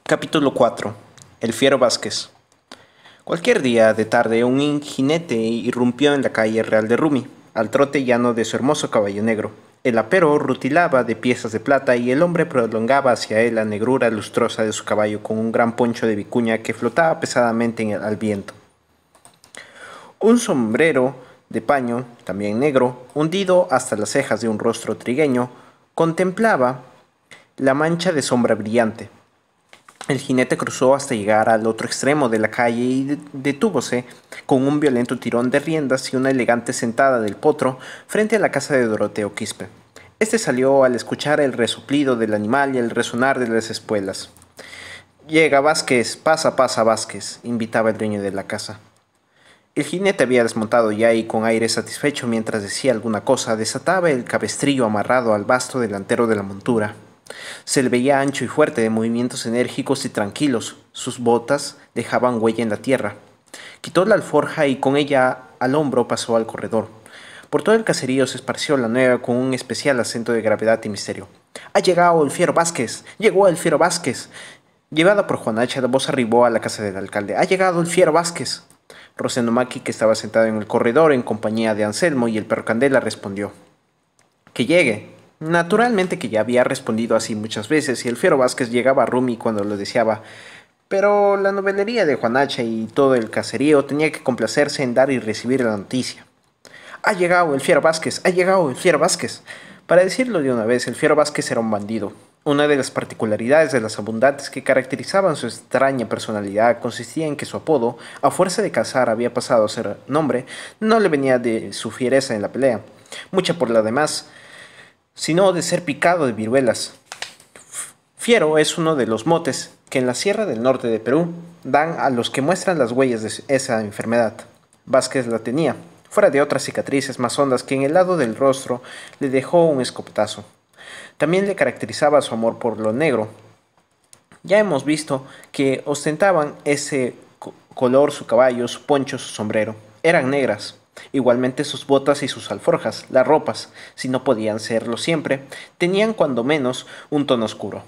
Capítulo 4. El Fiero Vázquez. Cualquier día de tarde un jinete irrumpió en la calle real de Rumi, al trote llano de su hermoso caballo negro. El apero rutilaba de piezas de plata y el hombre prolongaba hacia él la negrura lustrosa de su caballo con un gran poncho de vicuña que flotaba pesadamente al viento. Un sombrero de paño, también negro, hundido hasta las cejas de un rostro trigueño, contemplaba la mancha de sombra brillante. El jinete cruzó hasta llegar al otro extremo de la calle y detúvose con un violento tirón de riendas y una elegante sentada del potro frente a la casa de Doroteo Quispe. Este salió al escuchar el resoplido del animal y el resonar de las espuelas. «Llega, Vázquez, pasa, Vázquez», invitaba el dueño de la casa. El jinete había desmontado ya y con aire satisfecho mientras decía alguna cosa desataba el cabestrillo amarrado al basto delantero de la montura. Se le veía ancho y fuerte, de movimientos enérgicos y tranquilos. Sus botas dejaban huella en la tierra. Quitó la alforja y con ella al hombro pasó al corredor. Por todo el caserío se esparció la nueva con un especial acento de gravedad y misterio. «¡Ha llegado el Fiero Vázquez! ¡Llegó el Fiero Vázquez!». Llevada por Juanacha, la voz arribó a la casa del alcalde. «¡Ha llegado el Fiero Vázquez!». Rosendo Maki, que estaba sentado en el corredor en compañía de Anselmo y el perro Candela, respondió: «Que llegue». Naturalmente que ya había respondido así muchas veces y el Fiero Vázquez llegaba a Rumi cuando lo deseaba, pero la novelería de Juanacha y todo el caserío tenía que complacerse en dar y recibir la noticia. «Ha llegado el Fiero Vázquez, ha llegado el Fiero Vázquez». Para decirlo de una vez, el Fiero Vázquez era un bandido. Una de las particularidades de las abundantes que caracterizaban su extraña personalidad consistía en que su apodo, a fuerza de cazar había pasado a ser nombre, no le venía de su fiereza en la pelea, mucha por la demás, sino de ser picado de viruelas. Fiero es uno de los motes que en la Sierra del Norte de Perú dan a los que muestran las huellas de esa enfermedad. Vázquez la tenía, fuera de otras cicatrices más hondas que en el lado del rostro le dejó un escopetazo. También le caracterizaba su amor por lo negro. Ya hemos visto que ostentaban ese color su caballo, su poncho, su sombrero. Eran negras. Igualmente sus botas y sus alforjas, las ropas, si no podían serlo siempre, tenían cuando menos un tono oscuro.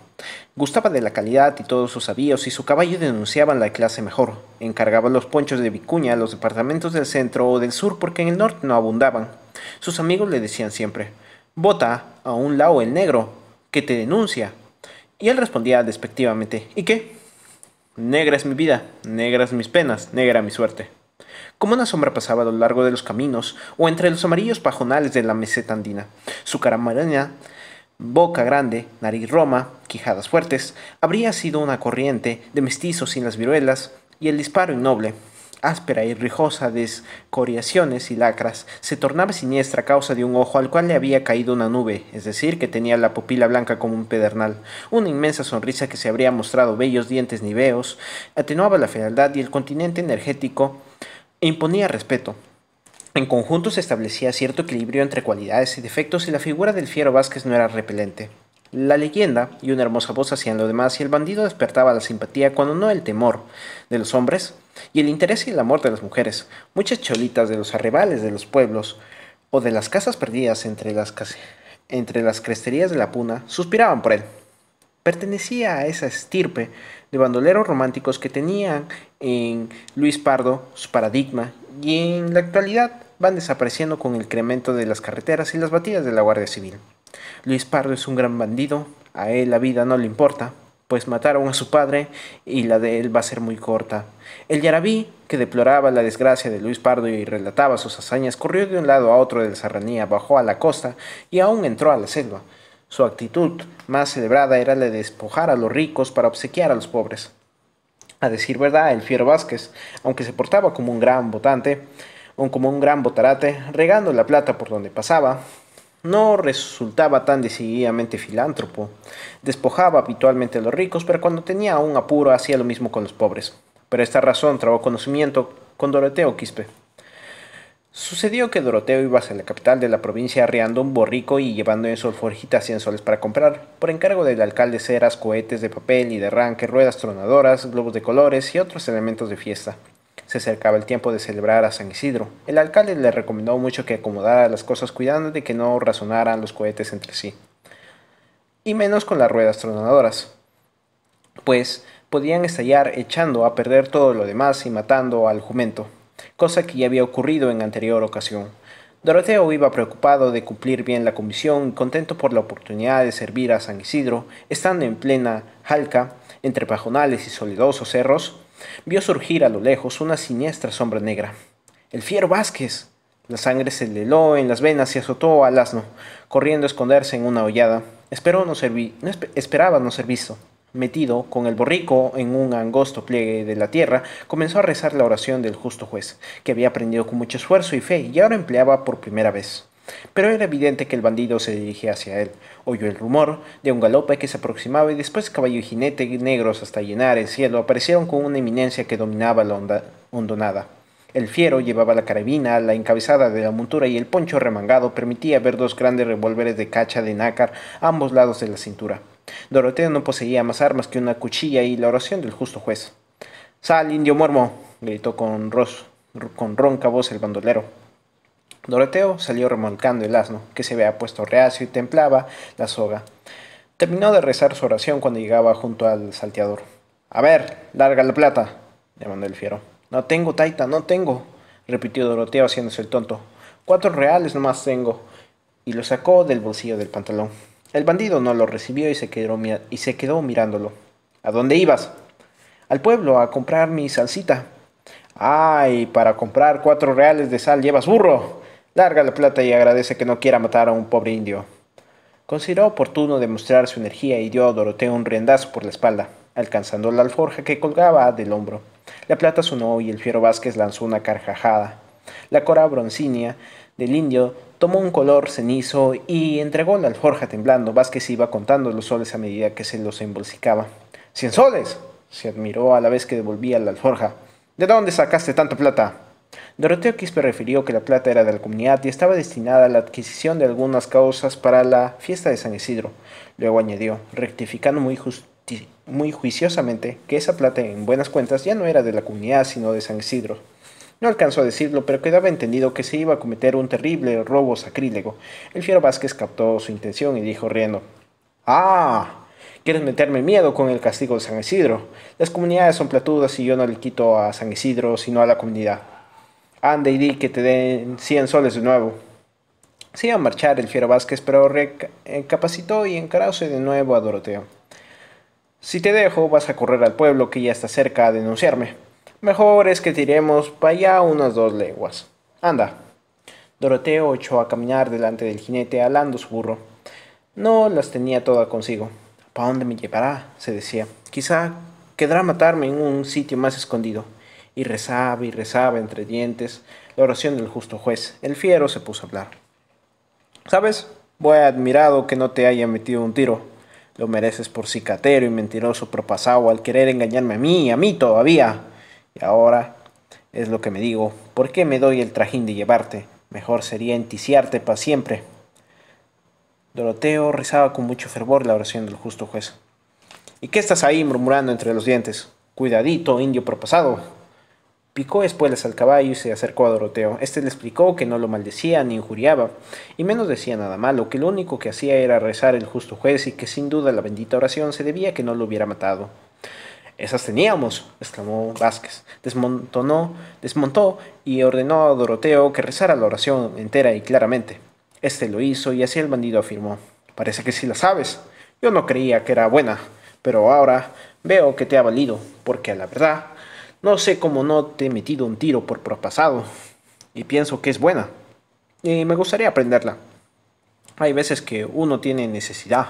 Gustaba de la calidad y todos sus avíos y su caballo denunciaban la clase mejor. Encargaba los ponchos de vicuña a los departamentos del centro o del sur porque en el norte no abundaban. Sus amigos le decían siempre: «Bota a un lado el negro, que te denuncia». Y él respondía despectivamente: «¿Y qué? Negra es mi vida, negras mis penas, negra mi suerte». Como una sombra pasaba a lo largo de los caminos o entre los amarillos pajonales de la meseta andina. Su cara morena, boca grande, nariz roma, quijadas fuertes, habría sido una corriente de mestizos sin las viruelas y el disparo innoble, áspera y rijosa de escoriaciones y lacras, se tornaba siniestra a causa de un ojo al cual le había caído una nube, es decir, que tenía la pupila blanca como un pedernal. Una inmensa sonrisa que se habría mostrado bellos dientes niveos, atenuaba la fealdad y el continente energético e imponía respeto. En conjunto se establecía cierto equilibrio entre cualidades y defectos y la figura del Fiero Vázquez no era repelente. La leyenda y una hermosa voz hacían lo demás y el bandido despertaba la simpatía, cuando no el temor, de los hombres y el interés y el amor de las mujeres. Muchas cholitas de los arrebales de los pueblos o de las casas perdidas entre las cresterías de la puna suspiraban por él. Pertenecía a esa estirpe de bandoleros románticos que tenían en Luis Pardo su paradigma y en la actualidad van desapareciendo con el incremento de las carreteras y las batidas de la Guardia Civil. Luis Pardo es un gran bandido, a él la vida no le importa, pues mataron a su padre y la de él va a ser muy corta. El yarabí, que deploraba la desgracia de Luis Pardo y relataba sus hazañas, corrió de un lado a otro de la serranía, bajó a la costa y aún entró a la selva. Su actitud más celebrada era la de despojar a los ricos para obsequiar a los pobres. A decir verdad, el Fiero Vázquez, aunque se portaba como un gran votante, o como un gran botarate, regando la plata por donde pasaba, no resultaba tan decididamente filántropo. Despojaba habitualmente a los ricos, pero cuando tenía un apuro hacía lo mismo con los pobres. Por esta razón trabó conocimiento con Doroteo Quispe. Sucedió que Doroteo iba hacia la capital de la provincia arriando un borrico y llevando en su alforjita 100 soles para comprar, por encargo del alcalde, ceras, cohetes de papel y de arranque, ruedas tronadoras, globos de colores y otros elementos de fiesta. Se acercaba el tiempo de celebrar a San Isidro. El alcalde le recomendó mucho que acomodara las cosas cuidando de que no razonaran los cohetes entre sí, y menos con las ruedas tronadoras, pues podían estallar echando a perder todo lo demás y matando al jumento, cosa que ya había ocurrido en anterior ocasión. Doroteo iba preocupado de cumplir bien la comisión y contento por la oportunidad de servir a San Isidro, estando en plena Jalca, entre pajonales y solidosos cerros, vio surgir a lo lejos una siniestra sombra negra. ¡El fiero Vázquez! La sangre se le heló en las venas y azotó al asno, corriendo a esconderse en una hollada. Esperaba no ser visto. Metido, con el borrico en un angosto pliegue de la tierra, comenzó a rezar la oración del justo juez, que había aprendido con mucho esfuerzo y fe y ahora empleaba por primera vez. Pero era evidente que el bandido se dirigía hacia él. Oyó el rumor de un galope que se aproximaba y después caballo y jinete negros hasta llenar el cielo aparecieron con una eminencia que dominaba la hondonada. El fiero llevaba la carabina, la encabezada de la montura y el poncho remangado permitía ver dos grandes revólveres de cacha de nácar a ambos lados de la cintura. Doroteo no poseía más armas que una cuchilla y la oración del justo juez. «¡Sal, indio muermo!», gritó con ronca voz el bandolero. Doroteo salió remolcando el asno, que se había puesto reacio y templaba la soga. Terminó de rezar su oración cuando llegaba junto al salteador. «A ver, larga la plata», le mandó el fiero. «No tengo, taita, no tengo», repitió Doroteo haciéndose el tonto. «4 reales nomás tengo», y lo sacó del bolsillo del pantalón. El bandido no lo recibió y se quedó mirándolo. «¿A dónde ibas?» «Al pueblo, a comprar mi salsita». «Ay, para comprar 4 reales de sal llevas burro. Larga la plata y agradece que no quiera matar a un pobre indio». Consideró oportuno demostrar su energía y dio a Doroteo un riendazo por la espalda, alcanzando la alforja que colgaba del hombro. La plata sonó y el fiero Vázquez lanzó una carcajada. La cora broncínea del indio tomó un color cenizo y entregó la alforja temblando. Vázquez iba contando los soles a medida que se los embolsicaba. ¡100 soles! Se admiró a la vez que devolvía la alforja. ¿De dónde sacaste tanta plata? Doroteo Quispe refirió que la plata era de la comunidad y estaba destinada a la adquisición de algunas causas para la fiesta de San Isidro. Luego añadió, rectificando muy juiciosamente, que esa plata en buenas cuentas ya no era de la comunidad sino de San Isidro. No alcanzó a decirlo, pero quedaba entendido que se iba a cometer un terrible robo sacrílego. El fiero Vázquez captó su intención y dijo riendo, «¡Ah! ¿Quieres meterme miedo con el castigo de San Isidro? Las comunidades son platudas y yo no le quito a San Isidro sino a la comunidad. Anda y di que te den 100 soles de nuevo». Se iba a marchar el fiero Vázquez, pero recapacitó y encaróse de nuevo a Doroteo. «Si te dejo, vas a correr al pueblo que ya está cerca a denunciarme. Mejor es que tiremos para allá unas 2 leguas. Anda». Doroteo echó a caminar delante del jinete alando su burro. No las tenía todas consigo. «¿Para dónde me llevará?», se decía. «Quizá querrá matarme en un sitio más escondido». Y rezaba entre dientes la oración del justo juez. El fiero se puso a hablar. «¿Sabes? Voy admirado que no te haya metido un tiro. Lo mereces por cicatero y mentiroso propasado al querer engañarme a mí todavía. Y ahora es lo que me digo. ¿Por qué me doy el trajín de llevarte? Mejor sería enticiarte para siempre». Doroteo rezaba con mucho fervor la oración del justo juez. «¿Y qué estás ahí murmurando entre los dientes? Cuidadito, indio propasado». Picó espuelas al caballo y se acercó a Doroteo. Este le explicó que no lo maldecía ni injuriaba, y menos decía nada malo, que lo único que hacía era rezar el justo juez y que sin duda la bendita oración se debía a que no lo hubiera matado. «Esas teníamos», exclamó Vázquez. Desmontó y ordenó a Doroteo que rezara la oración entera y claramente. Este lo hizo y así el bandido afirmó. «Parece que sí la sabes. Yo no creía que era buena, pero ahora veo que te ha valido, porque a la verdad no sé cómo no te he metido un tiro por propasado, y pienso que es buena, y me gustaría aprenderla. Hay veces que uno tiene necesidad».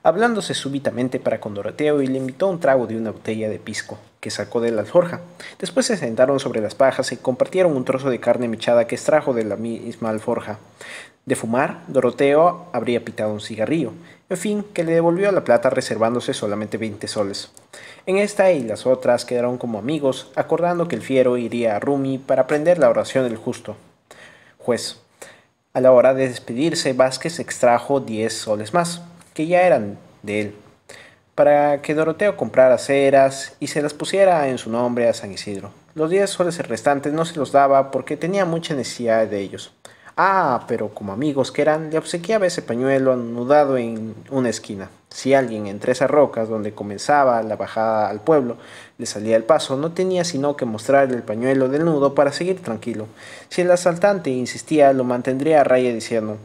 Hablándose súbitamente para con Doroteo y le invitó un trago de una botella de pisco que sacó de la alforja. Después se sentaron sobre las pajas y compartieron un trozo de carne mechada que extrajo de la misma alforja. De fumar, Doroteo habría pitado un cigarrillo. En fin, que le devolvió la plata reservándose solamente 20 soles. En esta y las otras quedaron como amigos, acordando que el fiero iría a Rumi para aprender la oración del justo juez. A la hora de despedirse, Vázquez extrajo 10 soles más, que ya eran de él, para que Doroteo comprara ceras y se las pusiera en su nombre a San Isidro. Los 10 soles restantes no se los daba porque tenía mucha necesidad de ellos. Ah, pero como amigos que eran, le obsequiaba ese pañuelo anudado en una esquina. Si alguien entre esas rocas donde comenzaba la bajada al pueblo le salía el paso, no tenía sino que mostrarle el pañuelo del nudo para seguir tranquilo. Si el asaltante insistía, lo mantendría a raya diciendo: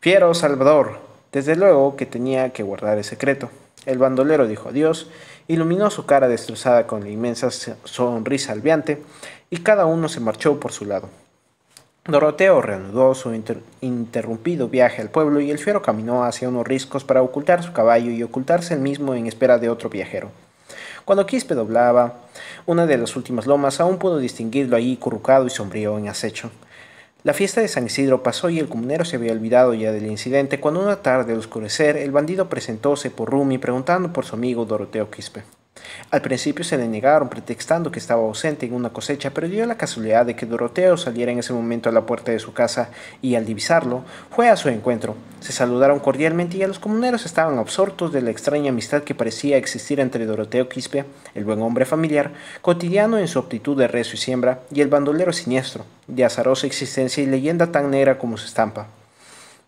Fiero Salvador. Desde luego que tenía que guardar el secreto. El bandolero dijo adiós, iluminó su cara destrozada con la inmensa sonrisa albeante, y cada uno se marchó por su lado. Doroteo reanudó su interrumpido viaje al pueblo y el fiero caminó hacia unos riscos para ocultar su caballo y ocultarse él mismo en espera de otro viajero. Cuando Quispe doblaba una de las últimas lomas, aún pudo distinguirlo allí currucado y sombrío en acecho. La fiesta de San Isidro pasó y el comunero se había olvidado ya del incidente cuando una tarde al oscurecer el bandido presentóse por Rumi preguntando por su amigo Doroteo Quispe. Al principio se le negaron pretextando que estaba ausente en una cosecha, pero dio la casualidad de que Doroteo saliera en ese momento a la puerta de su casa y al divisarlo fue a su encuentro. Se saludaron cordialmente y los comuneros estaban absortos de la extraña amistad que parecía existir entre Doroteo Quispe, el buen hombre familiar, cotidiano en su aptitud de rezo y siembra, y el bandolero siniestro, de azarosa existencia y leyenda tan negra como su estampa.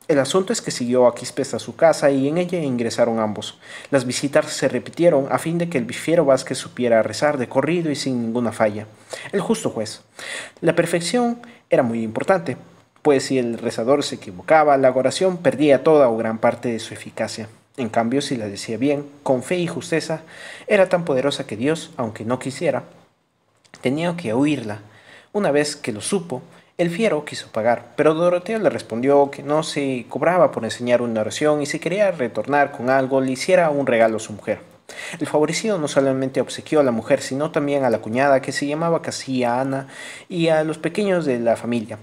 El asunto es que siguió a Quispe hasta su casa y en ella ingresaron ambos. Las visitas se repitieron a fin de que el bifiero Vázquez supiera rezar de corrido y sin ninguna falla. El justo juez. La perfección era muy importante, pues si el rezador se equivocaba, la oración perdía toda o gran parte de su eficacia. En cambio, si la decía bien, con fe y justeza, era tan poderosa que Dios, aunque no quisiera, tenía que oírla. Una vez que lo supo, el fiero quiso pagar, pero Doroteo le respondió que no se cobraba por enseñar una oración y si quería retornar con algo, le hiciera un regalo a su mujer. El favorecido no solamente obsequió a la mujer, sino también a la cuñada, que se llamaba Casilla Ana, y a los pequeños de la familia.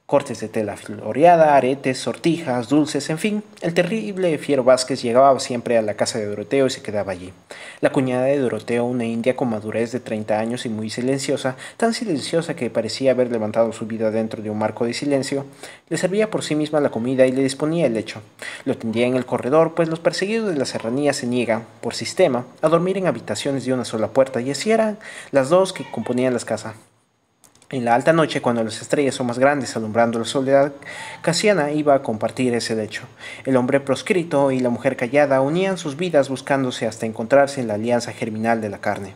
Cortes de tela floreada, aretes, sortijas, dulces, en fin, el terrible fiero Vázquez llegaba siempre a la casa de Doroteo y se quedaba allí. La cuñada de Doroteo, una india con madurez de 30 años y muy silenciosa, tan silenciosa que parecía haber levantado su vida dentro de un marco de silencio, le servía por sí misma la comida y le disponía el lecho. Lo tendía en el corredor, pues los perseguidos de la serranía se niegan, por sistema, a dormir en habitaciones de una sola puerta, y así eran las dos que componían las casas. En la alta noche, cuando las estrellas son más grandes alumbrando la soledad, Casiana iba a compartir ese lecho. El hombre proscrito y la mujer callada unían sus vidas buscándose hasta encontrarse en la alianza germinal de la carne.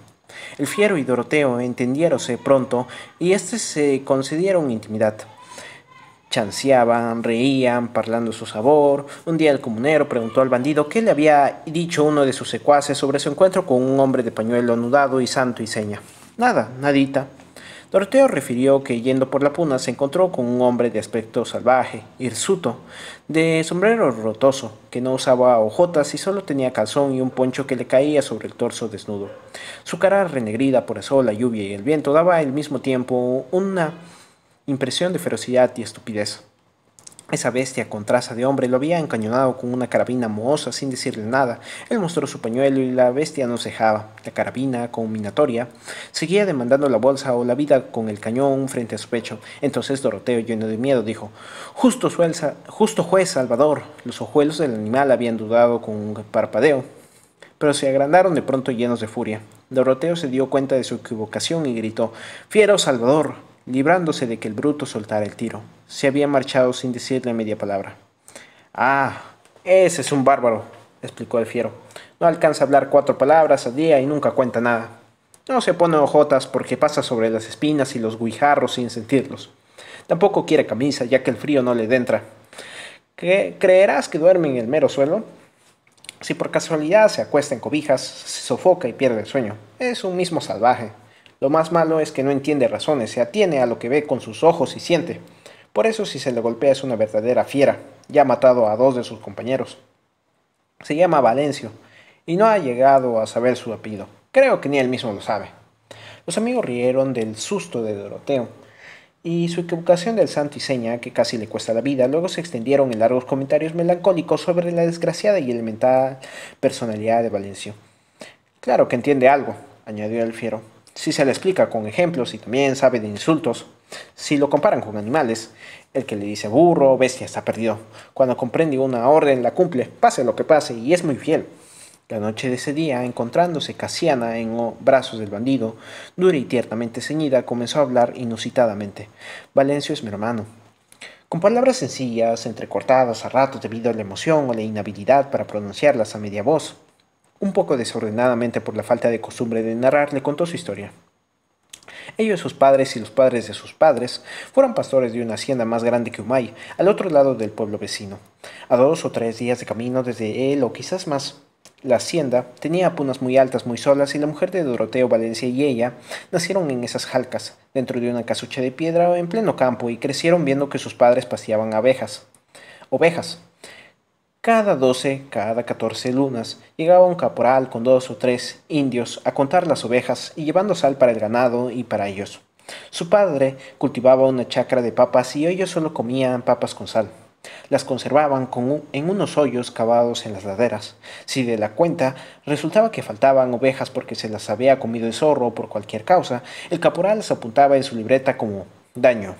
El fiero y Doroteo entendiéronse pronto y éstes se concedieron intimidad. Chanceaban, reían, parlando su sabor. Un día el comunero preguntó al bandido qué le había dicho uno de sus secuaces sobre su encuentro con un hombre de pañuelo anudado y santo y seña. Nada, nadita. Doroteo refirió que yendo por la puna se encontró con un hombre de aspecto salvaje, hirsuto, de sombrero rotoso, que no usaba hojotas y solo tenía calzón y un poncho que le caía sobre el torso desnudo. Su cara renegrida por el sol, la lluvia y el viento daba al mismo tiempo una impresión de ferocidad y estupidez. Esa bestia con traza de hombre lo había encañonado con una carabina mohosa sin decirle nada. Él mostró su pañuelo y la bestia no cejaba. La carabina, combinatoria, seguía demandando la bolsa o la vida con el cañón frente a su pecho. Entonces Doroteo, lleno de miedo, dijo: justo juez Salvador. Los ojuelos del animal habían dudado con un parpadeo, pero se agrandaron de pronto llenos de furia. Doroteo se dio cuenta de su equivocación y gritó: fiero Salvador, librándose de que el bruto soltara el tiro. Se había marchado sin decirle media palabra. Ah, ese es un bárbaro, explicó el fiero. No alcanza a hablar 4 palabras al día y nunca cuenta nada. No se pone hojotas porque pasa sobre las espinas y los guijarros sin sentirlos. Tampoco quiere camisa, ya que el frío no le entra. ¿Creerás que duerme en el mero suelo? Si por casualidad se acuesta en cobijas, se sofoca y pierde el sueño. Es un mismo salvaje. Lo más malo es que no entiende razones, se atiene a lo que ve con sus ojos y siente. Por eso si se le golpea es una verdadera fiera. Ya ha matado a 2 de sus compañeros. Se llama Valencio y no ha llegado a saber su apellido. Creo que ni él mismo lo sabe. Los amigos rieron del susto de Doroteo y su equivocación del santo y seña, que casi le cuesta la vida. Luego se extendieron en largos comentarios melancólicos sobre la desgraciada y elemental personalidad de Valencio. Claro que entiende algo, añadió el fiero. Si se le explica con ejemplos y también sabe de insultos. Si lo comparan con animales, el que le dice burro o bestia está perdido. Cuando comprende una orden la cumple, pase lo que pase, y es muy fiel. La noche de ese día, encontrándose Casiana en brazos del bandido, dura y tiernamente ceñida, comenzó a hablar inusitadamente. Valencio es mi hermano. Con palabras sencillas, entrecortadas a ratos debido a la emoción o la inhabilidad para pronunciarlas a media voz. Un poco desordenadamente por la falta de costumbre de narrar, le contó su historia. Ellos, sus padres y los padres de sus padres, fueron pastores de una hacienda más grande que Umay, al otro lado del pueblo vecino, a 2 o 3 días de camino desde él o quizás más. La hacienda tenía punas muy altas, muy solas, y la mujer de Doroteo Valencia y ella nacieron en esas jalcas, dentro de una casucha de piedra en pleno campo, y crecieron viendo que sus padres paseaban ovejas. Cada 14 lunas, llegaba un caporal con 2 o 3 indios a contar las ovejas y llevando sal para el ganado y para ellos. Su padre cultivaba una chacra de papas y ellos solo comían papas con sal. Las conservaban en unos hoyos cavados en las laderas. Si de la cuenta resultaba que faltaban ovejas porque se las había comido el zorro o por cualquier causa, el caporal las apuntaba en su libreta como daño.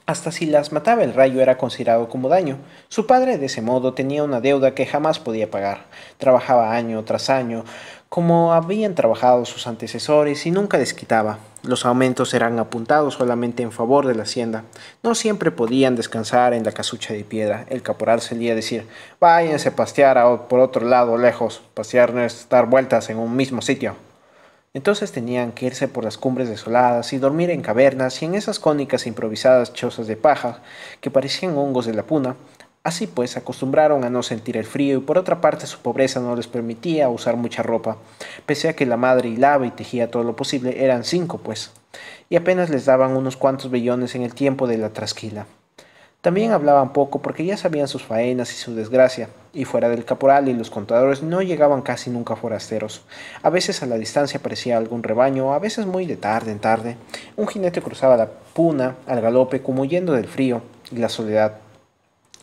Hasta si las mataba el rayo era considerado como daño. Su padre de ese modo tenía una deuda que jamás podía pagar. Trabajaba año tras año, como habían trabajado sus antecesores, y nunca desquitaba. Los aumentos eran apuntados solamente en favor de la hacienda. No siempre podían descansar en la casucha de piedra. El caporal solía decir: váyanse a pastear por otro lado lejos. Pasear no es dar vueltas en un mismo sitio. Entonces tenían que irse por las cumbres desoladas y dormir en cavernas y en esas cónicas e improvisadas chozas de paja que parecían hongos de la puna. Así pues, se acostumbraron a no sentir el frío y por otra parte su pobreza no les permitía usar mucha ropa. Pese a que la madre hilaba y tejía todo lo posible, eran 5 pues, y apenas les daban unos cuantos vellones en el tiempo de la trasquila. También hablaban poco porque ya sabían sus faenas y su desgracia, y fuera del caporal y los contadores no llegaban casi nunca forasteros. A veces a la distancia aparecía algún rebaño, a veces muy de tarde en tarde. Un jinete cruzaba la puna al galope como huyendo del frío y la soledad.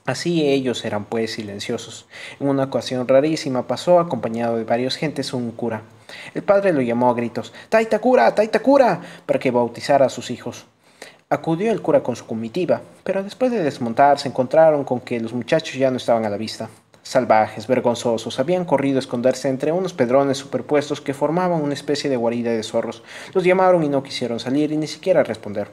Así ellos eran pues silenciosos. En una ocasión rarísima pasó acompañado de varios gentes un cura. El padre lo llamó a gritos: ¡Taita cura! ¡Taita cura!, para que bautizara a sus hijos. Acudió el cura con su comitiva, pero después de desmontar se encontraron con que los muchachos ya no estaban a la vista. Salvajes, vergonzosos, habían corrido a esconderse entre unos pedrones superpuestos que formaban una especie de guarida de zorros. Los llamaron y no quisieron salir y ni siquiera responder.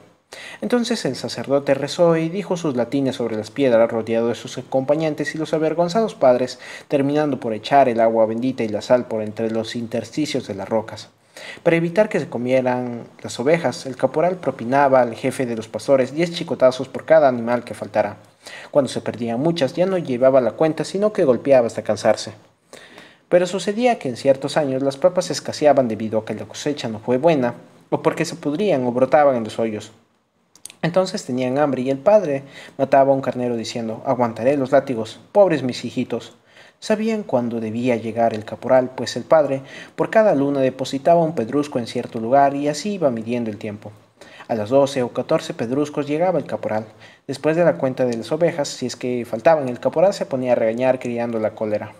Entonces el sacerdote rezó y dijo sus latines sobre las piedras, rodeado de sus acompañantes, y los avergonzados padres, terminando por echar el agua bendita y la sal por entre los intersticios de las rocas. Para evitar que se comieran las ovejas, el caporal propinaba al jefe de los pastores 10 chicotazos por cada animal que faltara. Cuando se perdían muchas, ya no llevaba la cuenta, sino que golpeaba hasta cansarse. Pero sucedía que en ciertos años las papas escaseaban debido a que la cosecha no fue buena, o porque se pudrían o brotaban en los hoyos. Entonces tenían hambre y el padre mataba a un carnero diciendo: aguantaré los látigos, pobres mis hijitos. Sabían cuándo debía llegar el caporal, pues el padre por cada luna depositaba un pedrusco en cierto lugar y así iba midiendo el tiempo. A las 12 o 14 pedruscos llegaba el caporal. Después de la cuenta de las ovejas, si es que faltaban, el caporal se ponía a regañar criando la cólera.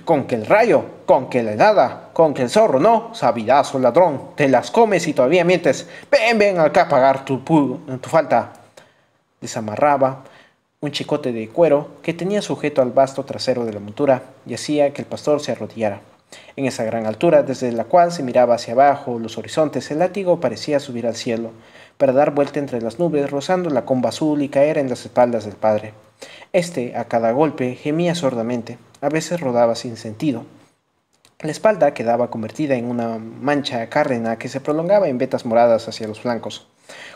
Con que el rayo, con que la helada, con que el zorro, no, sabidazo ladrón, te las comes y todavía mientes. Ven, ven acá a pagar tu falta. Desamarraba un chicote de cuero que tenía sujeto al vasto trasero de la montura y hacía que el pastor se arrodillara. En esa gran altura, desde la cual se miraba hacia abajo los horizontes, el látigo parecía subir al cielo, para dar vuelta entre las nubes, rozando la comba azul y caer en las espaldas del padre. Este, a cada golpe, gemía sordamente, a veces rodaba sin sentido. La espalda quedaba convertida en una mancha cárrena que se prolongaba en vetas moradas hacia los flancos.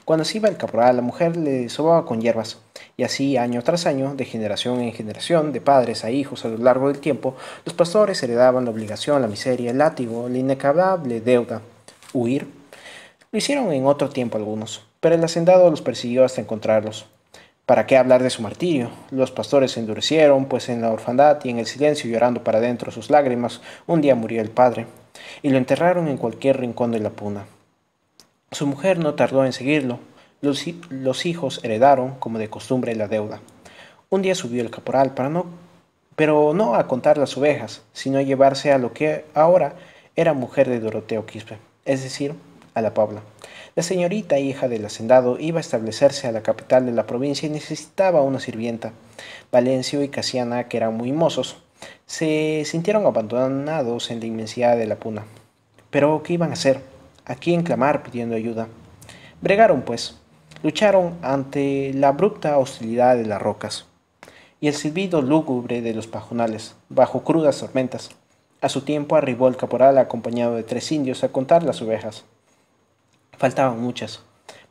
Cuando se iba el caporal, la mujer le sobaba con hierbas, y así, año tras año, de generación en generación, de padres a hijos a lo largo del tiempo, los pastores heredaban la obligación, la miseria, el látigo, la inacabable deuda: huir. Lo hicieron en otro tiempo algunos, pero el hacendado los persiguió hasta encontrarlos. ¿Para qué hablar de su martirio? Los pastores se endurecieron, pues en la orfandad y en el silencio, llorando para dentro sus lágrimas, un día murió el padre, y lo enterraron en cualquier rincón de la puna. Su mujer no tardó en seguirlo. Los hijos heredaron, como de costumbre, la deuda. Un día subió el caporal pero no a contar las ovejas, sino a llevarse a lo que ahora era mujer de Doroteo Quispe, es decir, a la Paula. La señorita, hija del hacendado, iba a establecerse a la capital de la provincia y necesitaba una sirvienta. Valencio y Casiana, que eran muy mozos, se sintieron abandonados en la inmensidad de la puna. Pero, ¿qué iban a hacer? ¿A quién clamar pidiendo ayuda? Bregaron, pues. Lucharon ante la abrupta hostilidad de las rocas y el silbido lúgubre de los pajonales, bajo crudas tormentas. A su tiempo arribó el caporal acompañado de 3 indios a contar las ovejas. Faltaban muchas.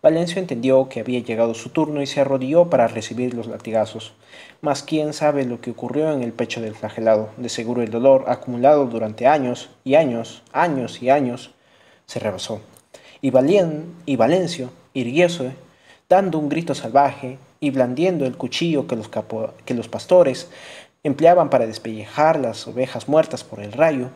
Valencio entendió que había llegado su turno y se arrodilló para recibir los latigazos. Mas quién sabe lo que ocurrió en el pecho del flagelado. De seguro el dolor, acumulado durante años y años, años y años, se rebasó. Y Valencio, irguióse, dando un grito salvaje y blandiendo el cuchillo que los pastores empleaban para despellejar las ovejas muertas por el rayo,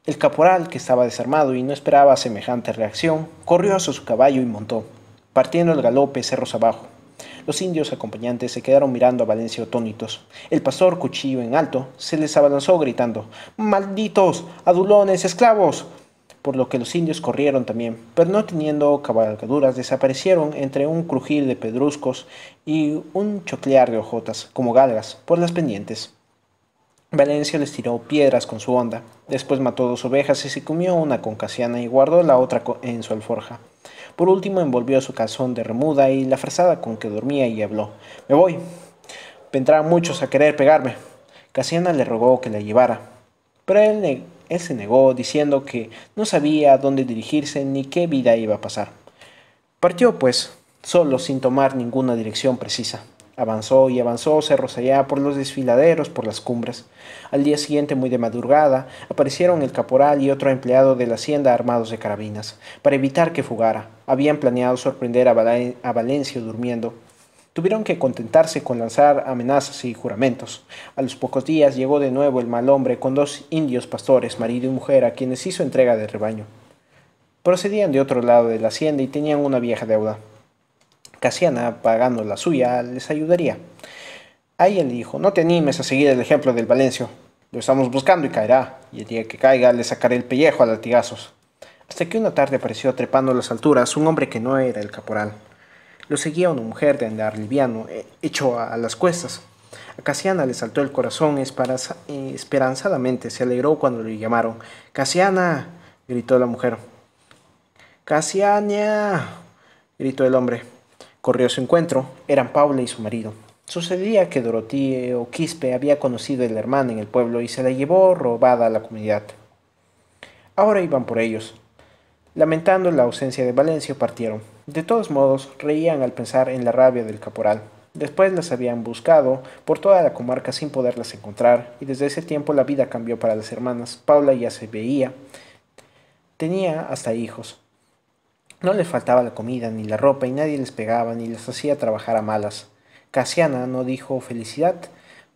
el caporal, que estaba desarmado y no esperaba semejante reacción, corrió hacia su caballo y montó, partiendo el galope cerros abajo. Los indios acompañantes se quedaron mirando a Valencia atónitos. El pastor, cuchillo en alto, se les abalanzó gritando: «¡Malditos! ¡Adulones! ¡Esclavos!», por lo que los indios corrieron también, pero no teniendo cabalgaduras desaparecieron entre un crujir de pedruscos y un choclear de hojotas, como galgas, por las pendientes. Valencio les tiró piedras con su honda, después mató 2 ovejas y se comió una con Casiana y guardó la otra en su alforja. Por último envolvió su calzón de remuda y la frazada con que dormía y habló: «Me voy. Vendrán muchos a querer pegarme». Casiana le rogó que la llevara, pero él se negó, diciendo que no sabía a dónde dirigirse ni qué vida iba a pasar. Partió, pues, solo, sin tomar ninguna dirección precisa. Avanzó y avanzó cerros allá, por los desfiladeros, por las cumbres. Al día siguiente, muy de madrugada, aparecieron el caporal y otro empleado de la hacienda armados de carabinas. Para evitar que fugara, habían planeado sorprender a Valencio durmiendo. Tuvieron que contentarse con lanzar amenazas y juramentos. A los pocos días llegó de nuevo el mal hombre con 2 indios pastores, marido y mujer, a quienes hizo entrega del rebaño. Procedían de otro lado de la hacienda y tenían una vieja deuda. Casiana, pagando la suya, les ayudaría. A ella le dijo: «No te animes a seguir el ejemplo del Valencio. Lo estamos buscando y caerá, y el día que caiga le sacaré el pellejo a latigazos». Hasta que una tarde apareció trepando las alturas un hombre que no era el caporal. Lo seguía una mujer de andar liviano, hecho a las cuestas. A Casiana le saltó el corazón esperanzadamente. Se alegró cuando le llamaron. «¡Casiana!», gritó la mujer. «¡Casiana!», gritó el hombre. Corrió a su encuentro. Eran Paula y su marido. Sucedía que Doroteo Quispe había conocido a la hermana en el pueblo y se la llevó robada a la comunidad. Ahora iban por ellos. Lamentando la ausencia de Valencio, partieron. De todos modos, reían al pensar en la rabia del caporal. Después las habían buscado por toda la comarca sin poderlas encontrar, y desde ese tiempo la vida cambió para las hermanas. Paula ya se veía, tenía hasta hijos. No les faltaba la comida ni la ropa, y nadie les pegaba ni les hacía trabajar a malas. Casiana no dijo felicidad,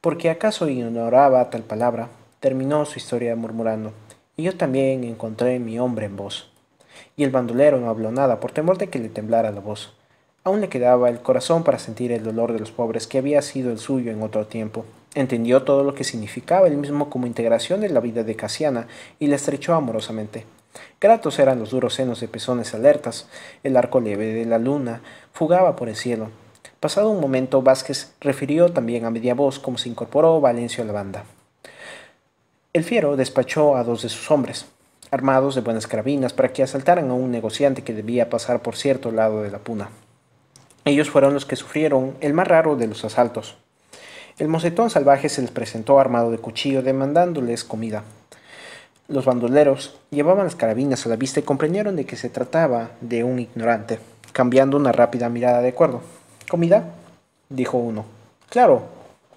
porque acaso ignoraba tal palabra. Terminó su historia murmurando: «Y yo también encontré mi hombre en vos». Y el bandolero no habló nada por temor de que le temblara la voz. Aún le quedaba el corazón para sentir el dolor de los pobres, que había sido el suyo en otro tiempo. Entendió todo lo que significaba el mismo como integración de la vida de Casiana y la estrechó amorosamente. Gratos eran los duros senos de pezones alertas. El arco leve de la luna fugaba por el cielo. Pasado un momento, Vázquez refirió también a media voz cómo se incorporó Valencio a la banda. El fiero despachó a 2 de sus hombres, armados de buenas carabinas, para que asaltaran a un negociante que debía pasar por cierto lado de la puna. Ellos fueron los que sufrieron el más raro de los asaltos. El mocetón salvaje se les presentó armado de cuchillo, demandándoles comida. Los bandoleros llevaban las carabinas a la vista y comprendieron de que se trataba de un ignorante, cambiando una rápida mirada de acuerdo. «¿Comida?», dijo uno. «Claro,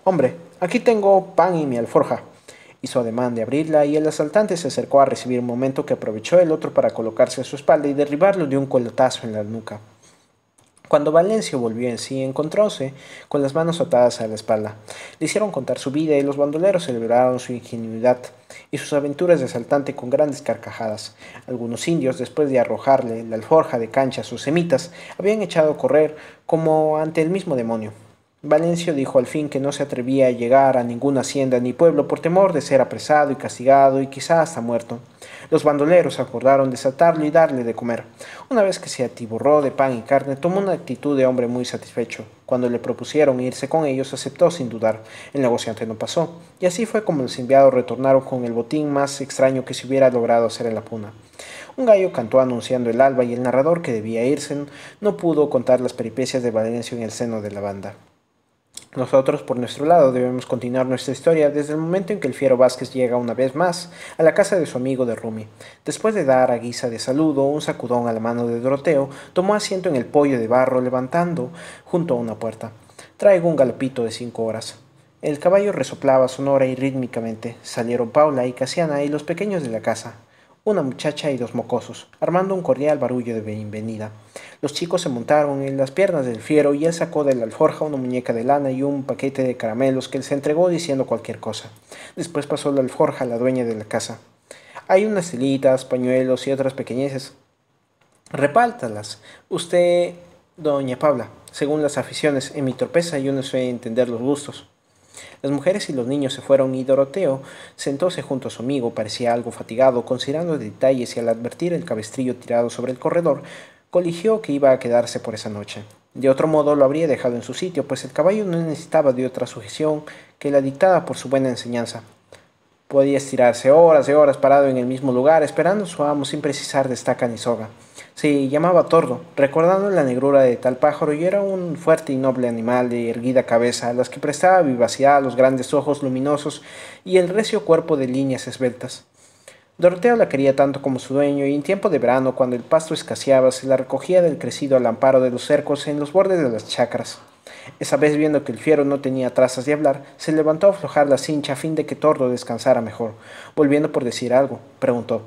hombre, aquí tengo pan y mi alforja». Hizo ademán de abrirla y el asaltante se acercó a recibir, un momento que aprovechó el otro para colocarse a su espalda y derribarlo de un colotazo en la nuca. Cuando Valencio volvió en sí, encontróse con las manos atadas a la espalda. Le hicieron contar su vida y los bandoleros celebraron su ingenuidad y sus aventuras de asaltante con grandes carcajadas. Algunos indios, después de arrojarle la alforja de cancha a sus semitas, habían echado a correr como ante el mismo demonio. Valencio dijo al fin que no se atrevía a llegar a ninguna hacienda ni pueblo por temor de ser apresado y castigado y quizá hasta muerto. Los bandoleros acordaron desatarlo y darle de comer. Una vez que se atiborró de pan y carne, tomó una actitud de hombre muy satisfecho. Cuando le propusieron irse con ellos, aceptó sin dudar. El negociante no pasó, y así fue como los enviados retornaron con el botín más extraño que se hubiera logrado hacer en la puna. Un gallo cantó anunciando el alba y el narrador, que debía irse, no pudo contar las peripecias de Valencio en el seno de la banda. Nosotros, por nuestro lado, debemos continuar nuestra historia desde el momento en que el fiero Vázquez llega una vez más a la casa de su amigo de Rumi. Después de dar a guisa de saludo un sacudón a la mano de Doroteo, tomó asiento en el poyo de barro levantando junto a una puerta. Traigo un galopito de 5 horas. El caballo resoplaba sonora y rítmicamente. Salieron Paula y Casiana y los pequeños de la casa, una muchacha y 2 mocosos, armando un cordial barullo de bienvenida. Los chicos se montaron en las piernas del fiero y él sacó de la alforja una muñeca de lana y un paquete de caramelos que él se entregó diciendo cualquier cosa. Después pasó la alforja a la dueña de la casa. Hay unas telitas, pañuelos y otras pequeñeces. Repáltalas. Usted, doña Paula, según las aficiones, en mi torpeza yo no sé entender los gustos. Las mujeres y los niños se fueron y Doroteo sentóse junto a su amigo. Parecía algo fatigado, considerando detalles, y al advertir el cabestrillo tirado sobre el corredor, coligió que iba a quedarse por esa noche. De otro modo lo habría dejado en su sitio, pues el caballo no necesitaba de otra sujeción que la dictada por su buena enseñanza. Podía estirarse horas y horas parado en el mismo lugar, esperando a su amo sin precisar de estaca ni soga. Se llamaba Tordo, recordando la negrura de tal pájaro, y era un fuerte y noble animal de erguida cabeza, a las que prestaba vivacidad los grandes ojos luminosos y el recio cuerpo de líneas esbeltas. Doroteo la quería tanto como su dueño, y en tiempo de verano, cuando el pasto escaseaba, se la recogía del crecido al amparo de los cercos en los bordes de las chacras. Esa vez, viendo que el fiero no tenía trazas de hablar, se levantó a aflojar la cincha a fin de que Tordo descansara mejor. Volviendo por decir algo, preguntó: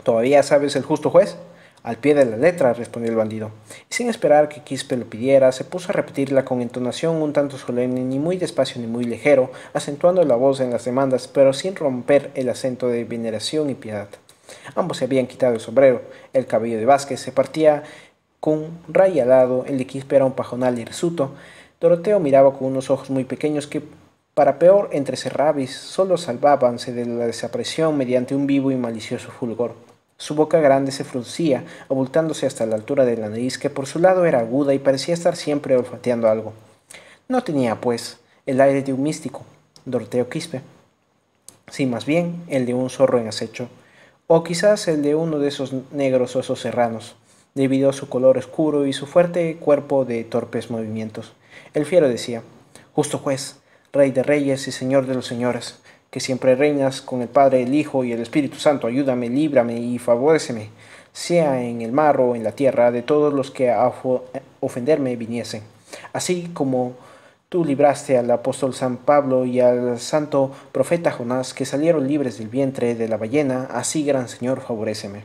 ¿Todavía sabes el justo juez? Al pie de la letra, respondió el bandido. Y sin esperar que Quispe lo pidiera, se puso a repetirla con entonación un tanto solemne, ni muy despacio ni muy ligero, acentuando la voz en las demandas, pero sin romper el acento de veneración y piedad. Ambos se habían quitado el sombrero. El cabello de Vázquez se partía con raya al lado, el de Quispe era un pajonal hirsuto. Doroteo miraba con unos ojos muy pequeños que, para peor entrecerrabis, solo salvábanse de la desaparición mediante un vivo y malicioso fulgor. Su boca grande se fruncía, abultándose hasta la altura de la nariz, que por su lado era aguda y parecía estar siempre olfateando algo. No tenía, pues, el aire de un místico, Doroteo Quispe. Sí, más bien el de un zorro en acecho, o quizás el de uno de esos negros osos serranos, debido a su color oscuro y su fuerte cuerpo de torpes movimientos. El fiero decía: Justo juez, rey de reyes y señor de los señores, que siempre reinas con el Padre, el Hijo y el Espíritu Santo, ayúdame, líbrame y favoréceme, sea en el mar o en la tierra, de todos los que a ofenderme viniesen. Así como tú libraste al apóstol San Pablo y al santo profeta Jonás, que salieron libres del vientre de la ballena, así, gran Señor, favoréceme.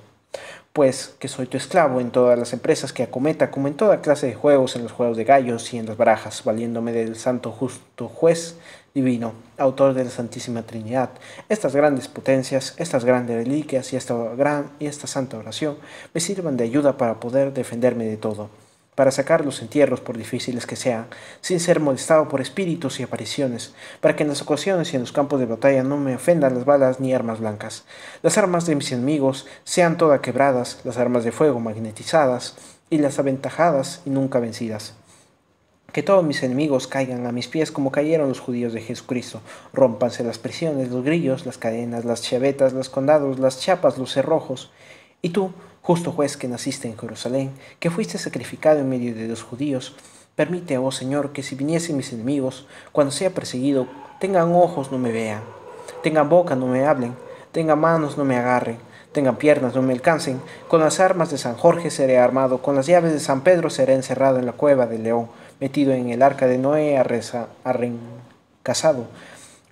Pues que soy tu esclavo en todas las empresas que acometa, como en toda clase de juegos, en los juegos de gallos y en las barajas, valiéndome del santo justo juez divino, autor de la Santísima Trinidad. Estas grandes potencias, estas grandes reliquias y esta santa oración me sirvan de ayuda para poder defenderme de todo, para sacar los entierros por difíciles que sean, sin ser molestado por espíritus y apariciones, para que en las ocasiones y en los campos de batalla no me ofendan las balas ni armas blancas. Las armas de mis enemigos sean todas quebradas, las armas de fuego magnetizadas, y las aventajadas y nunca vencidas. Que todos mis enemigos caigan a mis pies como cayeron los judíos de Jesucristo. Rómpanse las prisiones, los grillos, las cadenas, las chavetas, los condados, las chapas, los cerrojos. Y tú, justo juez que naciste en Jerusalén, que fuiste sacrificado en medio de los judíos, permite, oh Señor, que si viniesen mis enemigos, cuando sea perseguido, tengan ojos, no me vean, tengan boca, no me hablen, tengan manos, no me agarren, tengan piernas, no me alcancen. Con las armas de San Jorge seré armado, con las llaves de San Pedro seré encerrado en la cueva del león, metido en el arca de Noé arrencasado.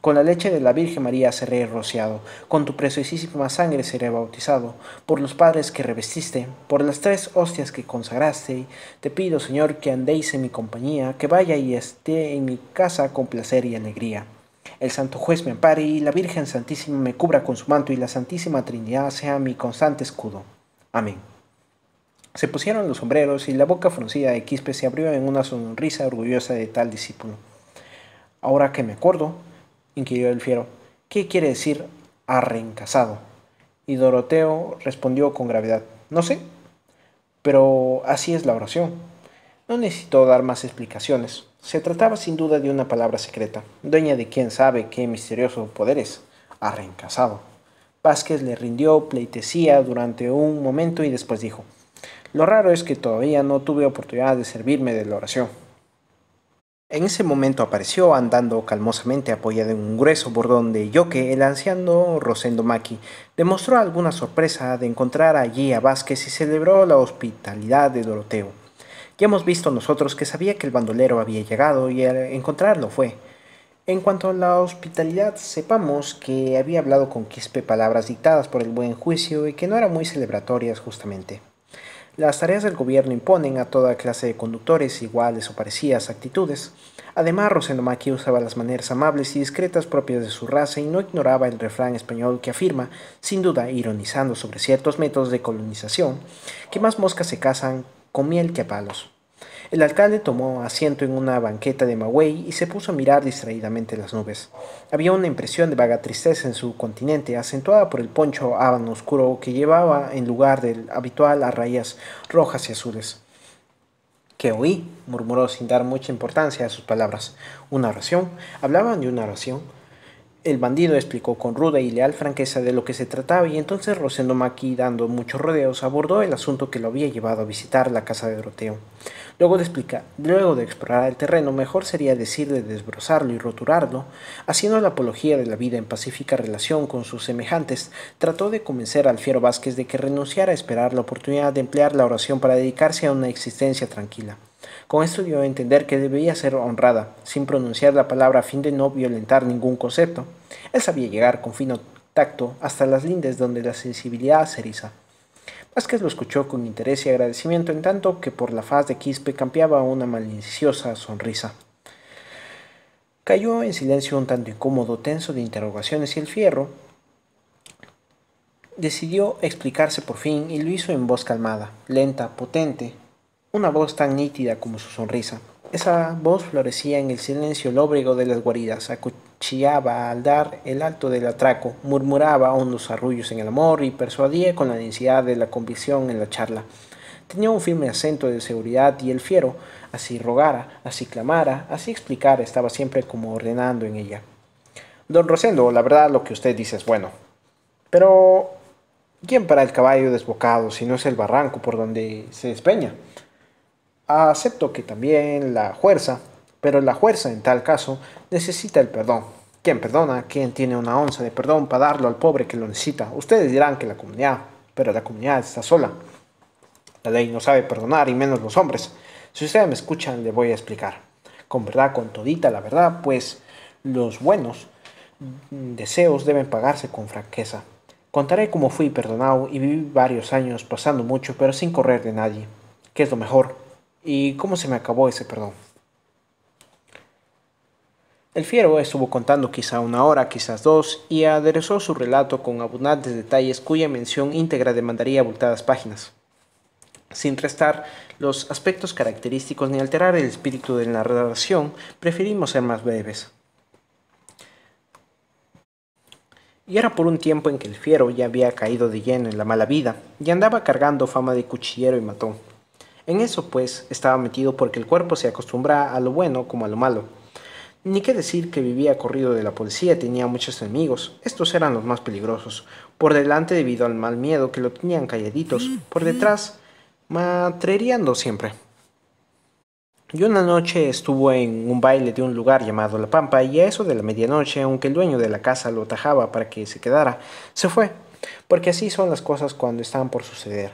Con la leche de la Virgen María seré rociado, con tu preciosísima sangre seré bautizado, por los padres que revestiste, por las 3 hostias que consagraste. Te pido, Señor, que andéis en mi compañía, que vaya y esté en mi casa con placer y alegría. El Santo Juez me ampare y la Virgen Santísima me cubra con su manto y la Santísima Trinidad sea mi constante escudo. Amén. Se pusieron los sombreros y la boca fruncida de Quispe se abrió en una sonrisa orgullosa de tal discípulo. Ahora que me acuerdo, inquirió el fiero, ¿qué quiere decir arrencasado? Y Doroteo respondió con gravedad: No sé, pero así es la oración. No necesitó dar más explicaciones. Se trataba sin duda de una palabra secreta, dueña de quién sabe qué misterioso poderes. Arrencasado. Vázquez le rindió pleitesía durante un momento y después dijo: lo raro es que todavía no tuve oportunidad de servirme de la oración. En ese momento apareció andando calmosamente apoyado en un grueso bordón de yoque el anciano Rosendo Maki. Demostró alguna sorpresa de encontrar allí a Vázquez y celebró la hospitalidad de Doroteo. Ya hemos visto nosotros que sabía que el bandolero había llegado y al encontrarlo fue. En cuanto a la hospitalidad, sepamos que había hablado con Quispe palabras dictadas por el buen juicio y que no eran muy celebratorias justamente. Las tareas del gobierno imponen a toda clase de conductores iguales o parecidas actitudes. Además, Rosendo Maki usaba las maneras amables y discretas propias de su raza y no ignoraba el refrán español que afirma, sin duda ironizando sobre ciertos métodos de colonización, que más moscas se casan con miel que a palos. El alcalde tomó asiento en una banqueta de maguey y se puso a mirar distraídamente las nubes. Había una impresión de vaga tristeza en su continente, acentuada por el poncho habano oscuro que llevaba en lugar del habitual a rayas rojas y azules. ¿Qué oí? Murmuró sin dar mucha importancia a sus palabras. ¿Una oración? ¿Hablaban de una oración? El bandido explicó con ruda y leal franqueza de lo que se trataba y entonces Rosendo Maki, dando muchos rodeos, abordó el asunto que lo había llevado a visitar la casa de Doroteo. Luego de explorar el terreno, mejor sería decir de desbrozarlo y roturarlo, haciendo la apología de la vida en pacífica relación con sus semejantes, trató de convencer al fiero Vázquez de que renunciara a esperar la oportunidad de emplear la oración para dedicarse a una existencia tranquila. Con esto dio a entender que debía ser honrada, sin pronunciar la palabra a fin de no violentar ningún concepto. Él sabía llegar con fino tacto hasta las lindes donde la sensibilidad se eriza. Vázquez lo escuchó con interés y agradecimiento, en tanto que por la faz de Quispe campeaba una maliciosa sonrisa. Cayó en silencio un tanto incómodo, tenso de interrogaciones, y el fierro decidió explicarse por fin y lo hizo en voz calmada, lenta, potente, una voz tan nítida como su sonrisa. Esa voz florecía en el silencio lóbrego de las guaridas, acuchillaba al dar el alto del atraco, murmuraba hondos arrullos en el amor y persuadía con la densidad de la convicción en la charla. Tenía un firme acento de seguridad y el fiero, así rogara, así clamara, así explicara, estaba siempre como ordenando en ella. Don Rosendo, la verdad lo que usted dice es bueno. Pero, ¿quién para el caballo desbocado si no es el barranco por donde se despeña? Acepto que también la fuerza, pero la fuerza en tal caso necesita el perdón. ¿Quién perdona? ¿Quién tiene una onza de perdón para darlo al pobre que lo necesita? Ustedes dirán que la comunidad, pero la comunidad está sola. La ley no sabe perdonar y menos los hombres. Si ustedes me escuchan, le voy a explicar. Con verdad, con todita la verdad, pues los buenos deseos deben pagarse con franqueza. Contaré cómo fui perdonado y viví varios años pasando mucho, pero sin correr de nadie, que es lo mejor, y cómo se me acabó ese perdón. El fiero estuvo contando quizá una hora, quizás dos, y aderezó su relato con abundantes detalles cuya mención íntegra demandaría abultadas páginas, sin restar los aspectos característicos ni alterar el espíritu de la narración. Preferimos ser más breves. Y era por un tiempo en que el fiero ya había caído de lleno en la mala vida, y andaba cargando fama de cuchillero y matón. En eso, pues, estaba metido porque el cuerpo se acostumbra a lo bueno como a lo malo. Ni qué decir que vivía corrido de la policía, tenía muchos enemigos. Estos eran los más peligrosos. Por delante debido al mal miedo que lo tenían calladitos, por detrás matrereando siempre. Y una noche estuvo en un baile de un lugar llamado La Pampa y a eso de la medianoche, aunque el dueño de la casa lo tajaba para que se quedara, se fue, porque así son las cosas cuando están por suceder.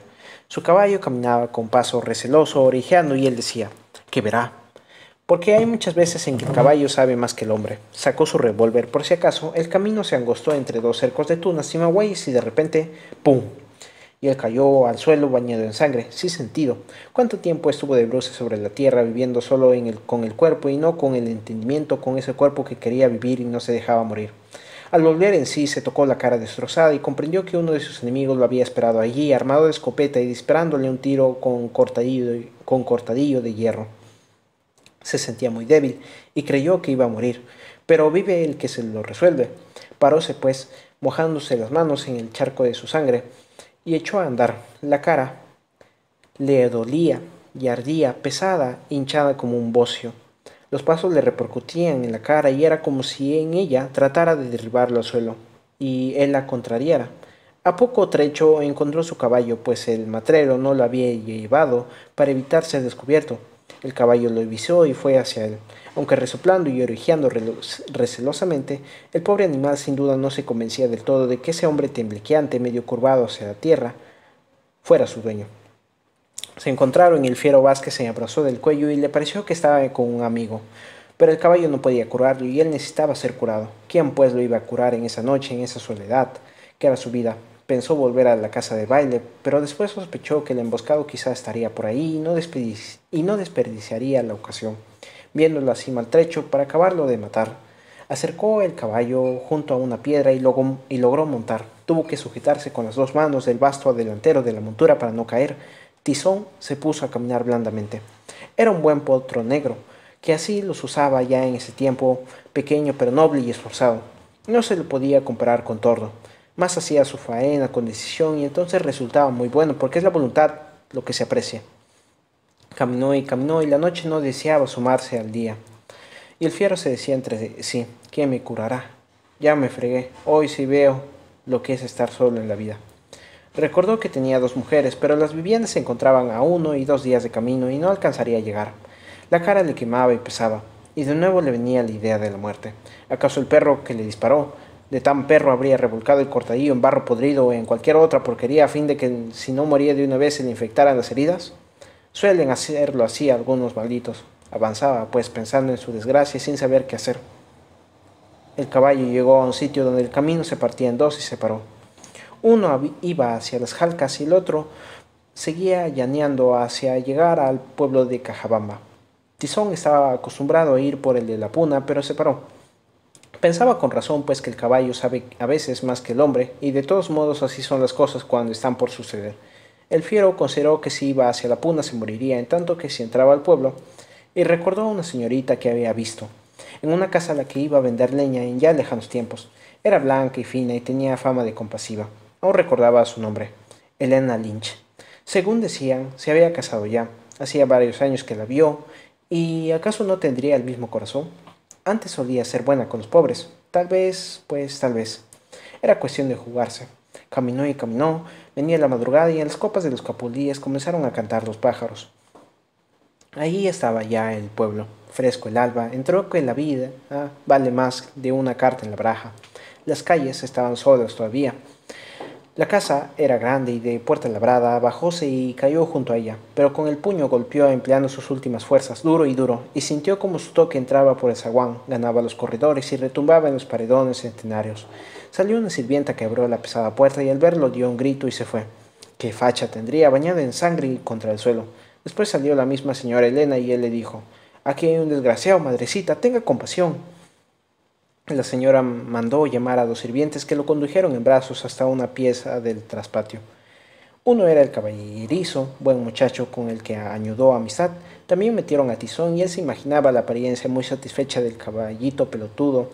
Su caballo caminaba con paso receloso, orejeando, y él decía: ¿qué verá? Porque hay muchas veces en que el caballo sabe más que el hombre. Sacó su revólver por si acaso, el camino se angostó entre dos cercos de tunas y magueyes y de repente ¡pum! Y él cayó al suelo bañado en sangre, sin sentido. ¿Cuánto tiempo estuvo de bruces sobre la tierra, viviendo solo con el cuerpo y no con el entendimiento, con ese cuerpo que quería vivir y no se dejaba morir? Al volver en sí, se tocó la cara destrozada y comprendió que uno de sus enemigos lo había esperado allí, armado de escopeta y disparándole un tiro con cortadillo de hierro. Se sentía muy débil y creyó que iba a morir, pero vive el que se lo resuelve. Paróse, pues, mojándose las manos en el charco de su sangre, y echó a andar. La cara le dolía y ardía, pesada, hinchada como un bocio. Los pasos le repercutían en la cara y era como si en ella tratara de derribarlo al suelo. y él la contrariara. A poco trecho encontró su caballo, pues el matrero no lo había llevado para evitar ser descubierto. El caballo lo visó y fue hacia él. Aunque resoplando y orejeando recelosamente, el pobre animal sin duda no se convencía del todo de que ese hombre temblequeante, medio curvado hacia la tierra, fuera su dueño. Se encontraron y el fiero Vázquez se abrazó del cuello y le pareció que estaba con un amigo. Pero el caballo no podía curarlo y él necesitaba ser curado. ¿Quién pues lo iba a curar en esa noche, en esa soledad, que era su vida? Pensó volver a la casa de baile, pero después sospechó que el emboscado quizá estaría por ahí y no desperdiciaría la ocasión. Viéndolo así maltrecho, para acabarlo de matar, acercó el caballo junto a una piedra y logró montar. Tuvo que sujetarse con las dos manos del basto delantero de la montura para no caer. Tizón se puso a caminar blandamente. Era un buen potro negro, que así los usaba ya en ese tiempo, pequeño pero noble y esforzado. No se le podía comparar con Tordo, más hacía su faena con decisión y entonces resultaba muy bueno, porque es la voluntad lo que se aprecia. Caminó y la noche no deseaba sumarse al día. Y el fiero se decía entre sí, ¿quién me curará? Ya me fregué, hoy sí veo lo que es estar solo en la vida. Recordó que tenía dos mujeres, pero las viviendas se encontraban a 1 y 2 días de camino y no alcanzaría a llegar. La cara le quemaba y pesaba, y de nuevo le venía la idea de la muerte. ¿Acaso el perro que le disparó, de tan perro habría revolcado el cortadillo en barro podrido o en cualquier otra porquería a fin de que si no moría de una vez se le infectaran las heridas? Suelen hacerlo así algunos malditos. Avanzaba, pues, pensando en su desgracia sin saber qué hacer. El caballo llegó a un sitio donde el camino se partía en dos y se paró. Uno iba hacia las Jalcas y el otro seguía llaneando hacia llegar al pueblo de Cajabamba. Tizón estaba acostumbrado a ir por el de la Puna, pero se paró. Pensaba con razón, pues que el caballo sabe a veces más que el hombre, y de todos modos así son las cosas cuando están por suceder. El fiero consideró que si iba hacia la Puna se moriría, en tanto que si entraba al pueblo, y recordó a una señorita que había visto, en una casa a la que iba a vender leña en ya lejanos tiempos. Era blanca y fina y tenía fama de compasiva. Aún recordaba su nombre, Elena Lynch. Según decían, se había casado ya. Hacía varios años que la vio, y ¿acaso no tendría el mismo corazón? Antes solía ser buena con los pobres. Tal vez, pues tal vez. Era cuestión de jugarse. Caminó y caminó, venía la madrugada y en las copas de los capulíes comenzaron a cantar los pájaros. Ahí estaba ya el pueblo, fresco el alba, entró que la vida vale más de una carta en la baraja. Las calles estaban solas todavía. La casa era grande y de puerta labrada, bajóse y cayó junto a ella, pero con el puño golpeó empleando sus últimas fuerzas, duro, y sintió como su toque entraba por el zaguán, ganaba los corredores y retumbaba en los paredones centenarios. Salió una sirvienta que abrió la pesada puerta y al verlo dio un grito y se fue. Qué facha tendría, bañada en sangre y contra el suelo. Después salió la misma señora Elena y él le dijo, aquí hay un desgraciado, madrecita, tenga compasión. La señora mandó llamar a dos sirvientes que lo condujeron en brazos hasta una pieza del traspatio. Uno era el caballerizo, buen muchacho con el que añudó amistad. También metieron a Tizón y él se imaginaba la apariencia muy satisfecha del caballito pelotudo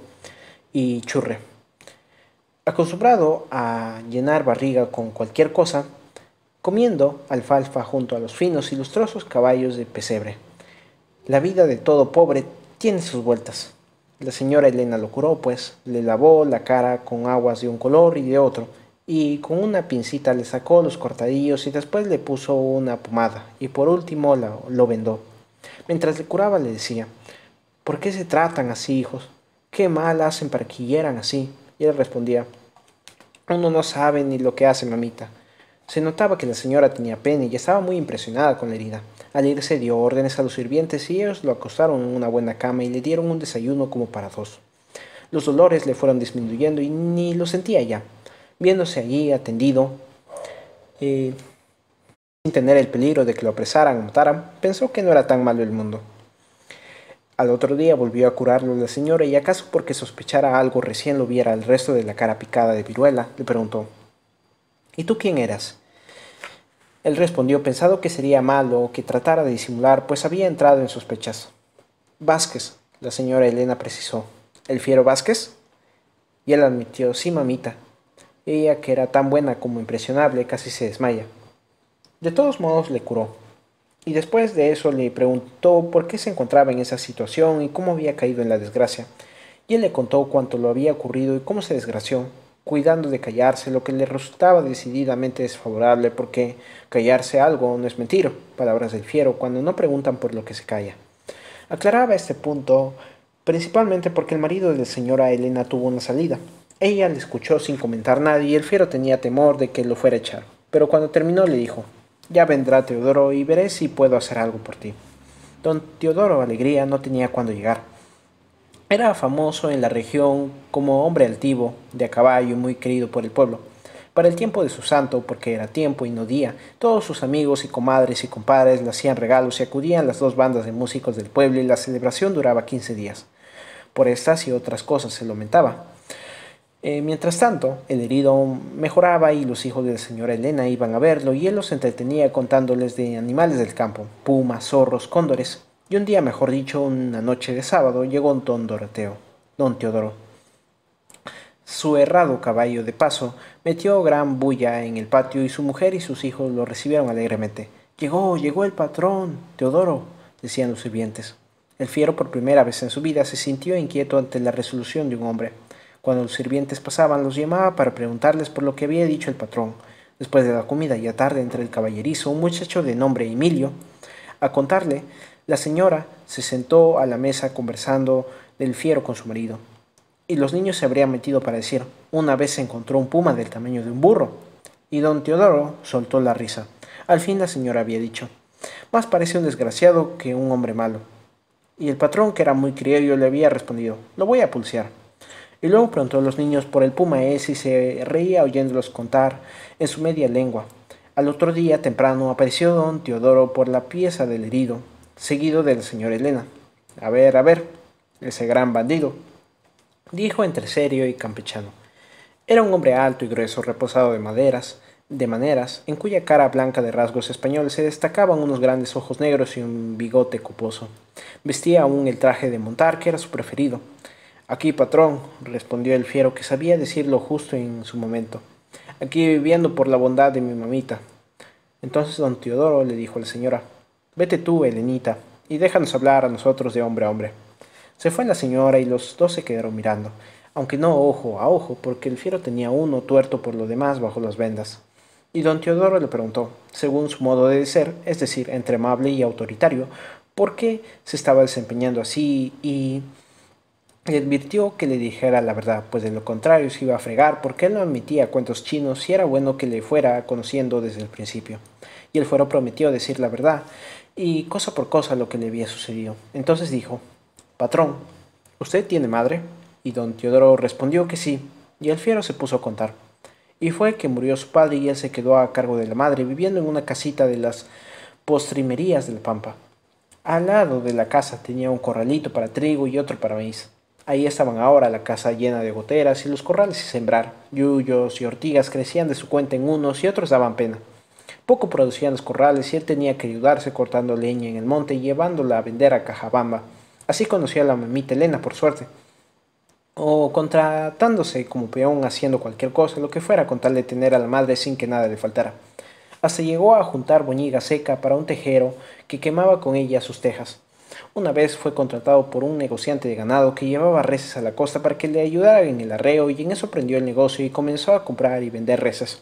y churre. Acostumbrado a llenar barriga con cualquier cosa, comiendo alfalfa junto a los finos y lustrosos caballos de pesebre. La vida de todo pobre tiene sus vueltas. La señora Elena lo curó, pues, le lavó la cara con aguas de un color y de otro, y con una pincita le sacó los cortadillos y después le puso una pomada, y por último lo vendó. Mientras le curaba le decía, ¿por qué se tratan así, hijos? ¿Qué mal hacen para que hieran así? Y él respondía, uno no sabe ni lo que hace, mamita. Se notaba que la señora tenía pena y estaba muy impresionada con la herida. Al irse dio órdenes a los sirvientes y ellos lo acostaron en una buena cama y le dieron un desayuno como para dos. Los dolores le fueron disminuyendo y ni lo sentía ya. Viéndose allí atendido, eh, sin tener el peligro de que lo apresaran o mataran, pensó que no era tan malo el mundo. Al otro día volvió a curarlo la señora y acaso porque sospechara algo recién lo viera el resto de la cara picada de viruela, le preguntó, ¿y tú quién eras? Él respondió pensado que sería malo que tratara de disimular, pues había entrado en sospechas. Vázquez, la señora Elena precisó. ¿El fiero Vázquez? Y él admitió, sí, mamita. Ella, que era tan buena como impresionable, casi se desmaya. De todos modos le curó. Y después de eso le preguntó por qué se encontraba en esa situación y cómo había caído en la desgracia. Y él le contó cuánto lo había ocurrido y cómo se desgració. cuidando de callarse, lo que le resultaba decididamente desfavorable, porque callarse algo no es mentir, palabras del fiero, cuando no preguntan por lo que se calla. Aclaraba este punto principalmente porque el marido de la señora Elena tuvo una salida. Ella le escuchó sin comentar nada y el fiero tenía temor de que lo fuera a echar. Pero cuando terminó le dijo, ya vendrá Teodoro y veré si puedo hacer algo por ti. Don Teodoro Alegría no tenía cuándo llegar. Era famoso en la región como hombre altivo, de a caballo, muy querido por el pueblo. Para el tiempo de su santo, porque era tiempo y no día, todos sus amigos y comadres y compadres le hacían regalos y acudían las dos bandas de músicos del pueblo y la celebración duraba 15 días. Por estas y otras cosas se lamentaba. Mientras tanto, el herido mejoraba y los hijos de la señora Elena iban a verlo y él los entretenía contándoles de animales del campo, pumas, zorros, cóndores. Y un día, mejor dicho, una noche de sábado, llegó don Teodoro. Su errado caballo de paso metió gran bulla en el patio y su mujer y sus hijos lo recibieron alegremente. Llegó el patrón, Teodoro, decían los sirvientes. El fiero por primera vez en su vida se sintió inquieto ante la resolución de un hombre. Cuando los sirvientes pasaban, los llamaba para preguntarles por lo que había dicho el patrón. Después de la comida y a tarde entre el caballerizo, un muchacho de nombre Emilio, a contarle, la señora se sentó a la mesa conversando del fiero con su marido. Y los niños se habrían metido para decir, una vez se encontró un puma del tamaño de un burro. Y don Teodoro soltó la risa. Al fin la señora había dicho, más parece un desgraciado que un hombre malo. Y el patrón, que era muy criollo, le había respondido, lo voy a pulsear. Y luego preguntó a los niños por el puma ese y se reía oyéndolos contar en su media lengua. Al otro día temprano apareció don Teodoro por la pieza del herido, seguido de la señora Elena. A ver, ese gran bandido, dijo entre serio y campechano. Era un hombre alto y grueso, reposado de maneras, en cuya cara blanca de rasgos españoles se destacaban unos grandes ojos negros y un bigote coposo. Vestía aún el traje de montar, que era su preferido. Aquí, patrón, respondió el fiero, que sabía decirlo justo en su momento. Aquí viviendo por la bondad de mi mamita. Entonces don Teodoro le dijo a la señora, vete tú, Elenita, y déjanos hablar a nosotros de hombre a hombre. Se fue la señora y los dos se quedaron mirando, aunque no ojo a ojo, porque el fiero tenía uno tuerto por lo demás bajo las vendas. Y don Teodoro le preguntó, según su modo de ser, es decir, entre amable y autoritario, por qué se estaba desempeñando así y le advirtió que le dijera la verdad, pues de lo contrario se iba a fregar, porque él no admitía cuentos chinos y era bueno que le fuera conociendo desde el principio. Y el fuero prometió decir la verdad, y cosa por cosa lo que le había sucedido. Entonces dijo, patrón, ¿usted tiene madre? Y don Teodoro respondió que sí, y el fiero se puso a contar. Y fue que murió su padre y él se quedó a cargo de la madre, viviendo en una casita de las postrimerías del Pampa. Al lado de la casa tenía un corralito para trigo y otro para maíz. Ahí estaban ahora la casa llena de goteras y los corrales sin sembrar. Yuyos y ortigas crecían de su cuenta en unos y otros daban pena. Poco producían los corrales y él tenía que ayudarse cortando leña en el monte y llevándola a vender a Cajabamba. Así conoció a la mamita Elena por suerte. O contratándose como peón haciendo cualquier cosa, lo que fuera, con tal de tener a la madre sin que nada le faltara. Hasta llegó a juntar boñiga seca para un tejero que quemaba con ella sus tejas. Una vez fue contratado por un negociante de ganado que llevaba reses a la costa para que le ayudara en el arreo y en eso aprendió el negocio y comenzó a comprar y vender reses.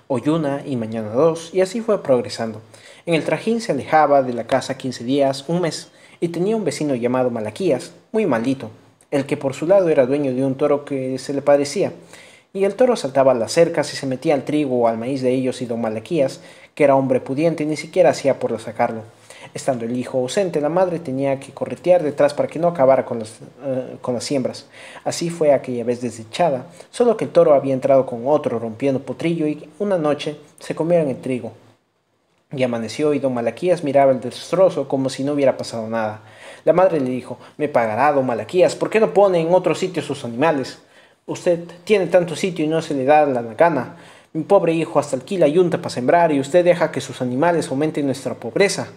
Hoy una y mañana dos y así fue progresando. En el trajín se alejaba de la casa 15 días, un mes, y tenía un vecino llamado Malaquías, muy maldito, el que por su lado era dueño de un toro que se le padecía. Y el toro saltaba a las cercas y se metía al trigo o al maíz de ellos y don Malaquías, que era hombre pudiente, ni siquiera hacía por sacarlo. Estando el hijo ausente, la madre tenía que corretear detrás para que no acabara con las siembras. Así fue aquella vez desdichada, solo que el toro había entrado con otro rompiendo potrillo y una noche se comieron el trigo. Y amaneció y don Malaquías miraba el destrozo como si no hubiera pasado nada. La madre le dijo, me pagará don Malaquías, ¿por qué no pone en otro sitio sus animales? Usted tiene tanto sitio y no se le da la gana. Mi pobre hijo hasta alquila yunta para sembrar y usted deja que sus animales aumenten nuestra pobreza.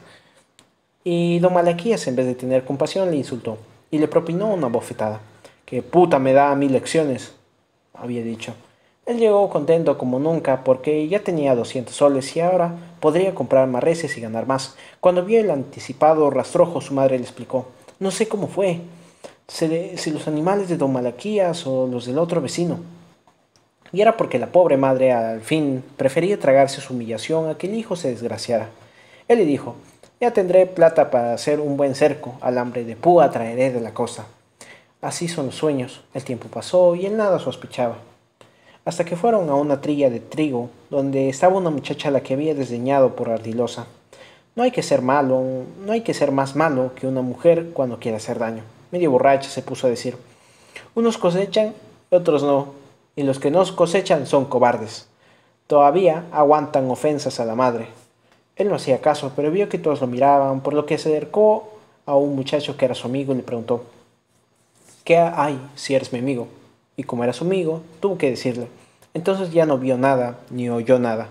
Y don Malaquías, en vez de tener compasión, le insultó y le propinó una bofetada. «¡Qué puta me da a mí lecciones!», había dicho. Él llegó contento como nunca porque ya tenía 200 soles y ahora podría comprar más reses y ganar más. Cuando vio el anticipado rastrojo, su madre le explicó. «No sé cómo fue, si los animales de don Malaquías o los del otro vecino». Y era porque la pobre madre al fin prefería tragarse su humillación a que el hijo se desgraciara. Él le dijo, ya tendré plata para hacer un buen cerco, alambre de púa traeré de la costa. Así son los sueños. El tiempo pasó y él nada sospechaba. Hasta que fueron a una trilla de trigo, donde estaba una muchacha a la que había desdeñado por ardilosa. No hay que ser malo, no hay que ser más malo que una mujer cuando quiere hacer daño. Medio borracha se puso a decir, unos cosechan, otros no, y los que no cosechan son cobardes. Todavía aguantan ofensas a la madre. Él no hacía caso, pero vio que todos lo miraban, por lo que se acercó a un muchacho que era su amigo y le preguntó, ¿qué hay si eres mi amigo? Y como era su amigo, tuvo que decirle. Entonces ya no vio nada, ni oyó nada.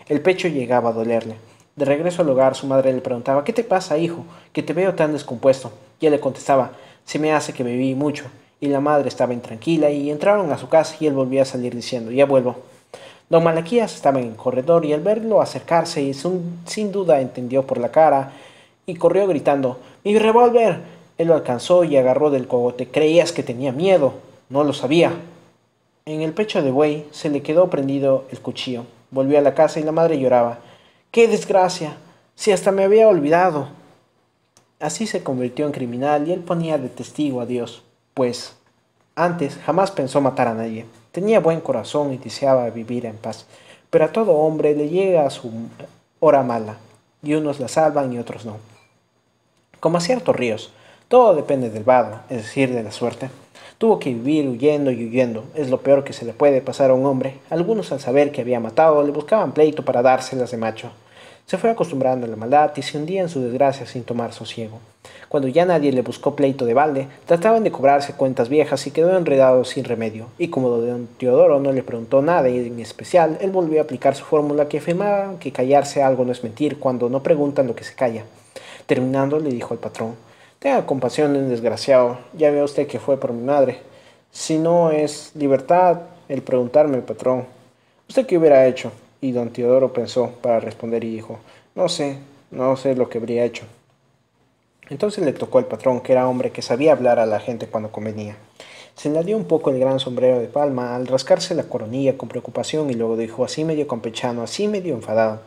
El pecho llegaba a dolerle. De regreso al hogar, su madre le preguntaba, ¿qué te pasa, hijo? Que te veo tan descompuesto. Y él le contestaba, se me hace que bebí mucho. Y la madre estaba intranquila y entraron a su casa y él volvía a salir diciendo, ya vuelvo. Don Malaquías estaba en el corredor y al verlo acercarse y sin duda entendió por la cara y corrió gritando, ¡mi revólver! Él lo alcanzó y agarró del cogote. Creías que tenía miedo. No lo sabía. En el pecho de buey se le quedó prendido el cuchillo. Volvió a la casa y la madre lloraba. ¡Qué desgracia! Si hasta me había olvidado. Así se convirtió en criminal y él ponía de testigo a Dios, pues antes jamás pensó matar a nadie. Tenía buen corazón y deseaba vivir en paz, pero a todo hombre le llega a su hora mala, y unos la salvan y otros no. Como a ciertos ríos, todo depende del vado, es decir, de la suerte. Tuvo que vivir huyendo y huyendo, es lo peor que se le puede pasar a un hombre. Algunos al saber que había matado le buscaban pleito para dárselas de macho. Se fue acostumbrando a la maldad y se hundía en su desgracia sin tomar sosiego. Cuando ya nadie le buscó pleito de balde, trataban de cobrarse cuentas viejas y quedó enredado sin remedio. Y como don Teodoro no le preguntó nada en especial, él volvió a aplicar su fórmula que afirmaba que callarse algo no es mentir cuando no preguntan lo que se calla. Terminando, le dijo al patrón, tenga compasión de un desgraciado, ya ve usted que fue por mi madre. Si no es libertad el preguntarme, patrón, ¿usted qué hubiera hecho? Y don Teodoro pensó para responder y dijo, no sé lo que habría hecho. Entonces le tocó al patrón, que era hombre que sabía hablar a la gente cuando convenía. Se le dio un poco el gran sombrero de palma al rascarse la coronilla con preocupación y luego dijo así medio campechano, así medio enfadado,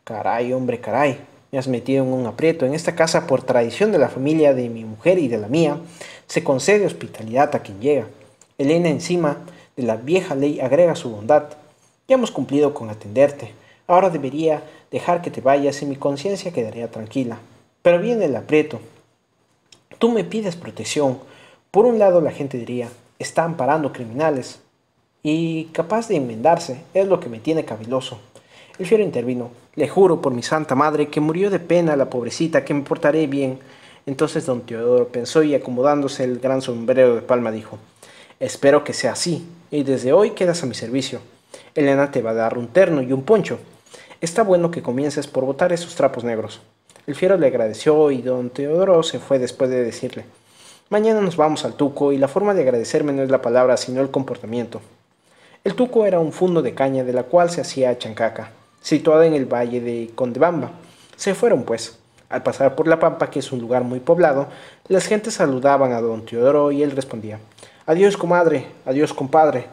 caray, hombre, caray, me has metido en un aprieto. En esta casa, por tradición de la familia de mi mujer y de la mía, se concede hospitalidad a quien llega. Elena encima de la vieja ley agrega su bondad. Ya hemos cumplido con atenderte. Ahora debería dejar que te vayas y mi conciencia quedaría tranquila. Pero viene el aprieto. Tú me pides protección. Por un lado la gente diría, está amparando criminales. Y capaz de enmendarse, es lo que me tiene caviloso. El fiero intervino. Le juro por mi santa madre que murió de pena la pobrecita, que me portaré bien. Entonces don Teodoro pensó y acomodándose el gran sombrero de palma dijo, espero que sea así, y desde hoy quedas a mi servicio. Elena te va a dar un terno y un poncho. Está bueno que comiences por botar esos trapos negros. El fiero le agradeció y don Teodoro se fue después de decirle, mañana nos vamos al Tuco y la forma de agradecerme no es la palabra sino el comportamiento. El Tuco era un fundo de caña de la cual se hacía chancaca, situada en el valle de Condebamba. Se fueron pues. Al pasar por la Pampa, que es un lugar muy poblado, las gentes saludaban a don Teodoro y él respondía, adiós comadre, adiós compadre.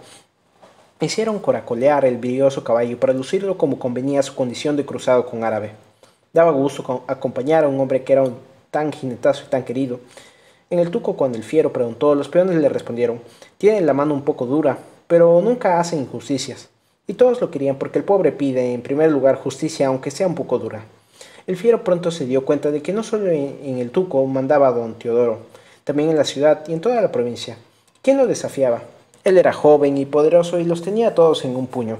Hicieron coracolear el brilloso caballo para lucirlo como convenía a su condición de cruzado con árabe. Daba gusto acompañar a un hombre que era tan jinetazo y tan querido. En el Tuco, cuando el fiero preguntó, los peones le respondieron, tienen la mano un poco dura, pero nunca hacen injusticias. Y todos lo querían porque el pobre pide, en primer lugar, justicia, aunque sea un poco dura. El fiero pronto se dio cuenta de que no solo en el Tuco mandaba don Teodoro, también en la ciudad y en toda la provincia. ¿Quién lo desafiaba? Él era joven y poderoso y los tenía todos en un puño.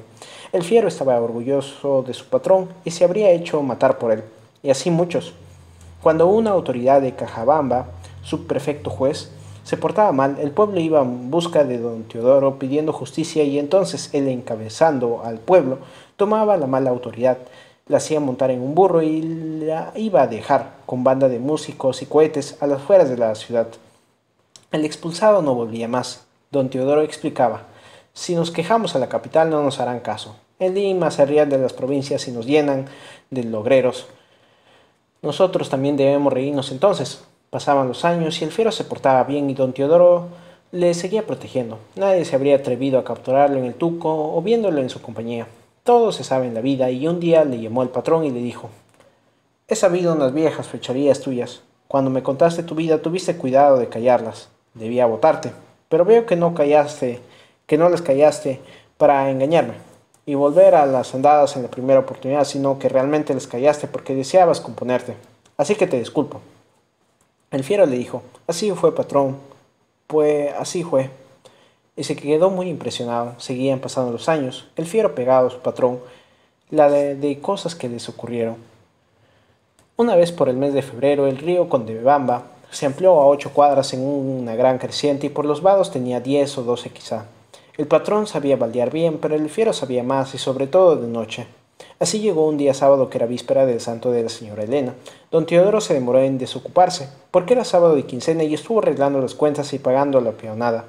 El fiero estaba orgulloso de su patrón y se habría hecho matar por él, y así muchos. Cuando una autoridad de Cajabamba, su prefecto juez, se portaba mal, el pueblo iba en busca de don Teodoro pidiendo justicia y entonces él, encabezando al pueblo, tomaba la mala autoridad, la hacía montar en un burro y la iba a dejar, con banda de músicos y cohetes, a las afueras de la ciudad. El expulsado no volvía más. Don Teodoro explicaba, si nos quejamos a la capital no nos harán caso. En Lima se rían de las provincias y nos llenan de logreros. Nosotros también debemos reírnos entonces. Pasaban los años y el fiero se portaba bien y don Teodoro le seguía protegiendo. Nadie se habría atrevido a capturarlo en el Tuco o viéndolo en su compañía. Todo se sabe en la vida y un día le llamó el patrón y le dijo: he sabido unas viejas fechorías tuyas. Cuando me contaste tu vida tuviste cuidado de callarlas. Debía votarte, pero veo que no les callaste para engañarme y volver a las andadas en la primera oportunidad, sino que realmente les callaste porque deseabas componerte. Así que te disculpo. El fiero le dijo: así fue, patrón, pues así fue. Y se quedó muy impresionado. Seguían pasando los años, el fiero pegado a su patrón, de cosas que les ocurrieron. Una vez por el mes de febrero, el río Condebamba se amplió a 8 cuadras en una gran creciente y por los vados tenía 10 o 12 quizá. El patrón sabía baldear bien, pero el fiero sabía más y sobre todo de noche. Así llegó un día sábado que era víspera del santo de la señora Elena. Don Teodoro se demoró en desocuparse, porque era sábado de quincena y estuvo arreglando las cuentas y pagando la peonada.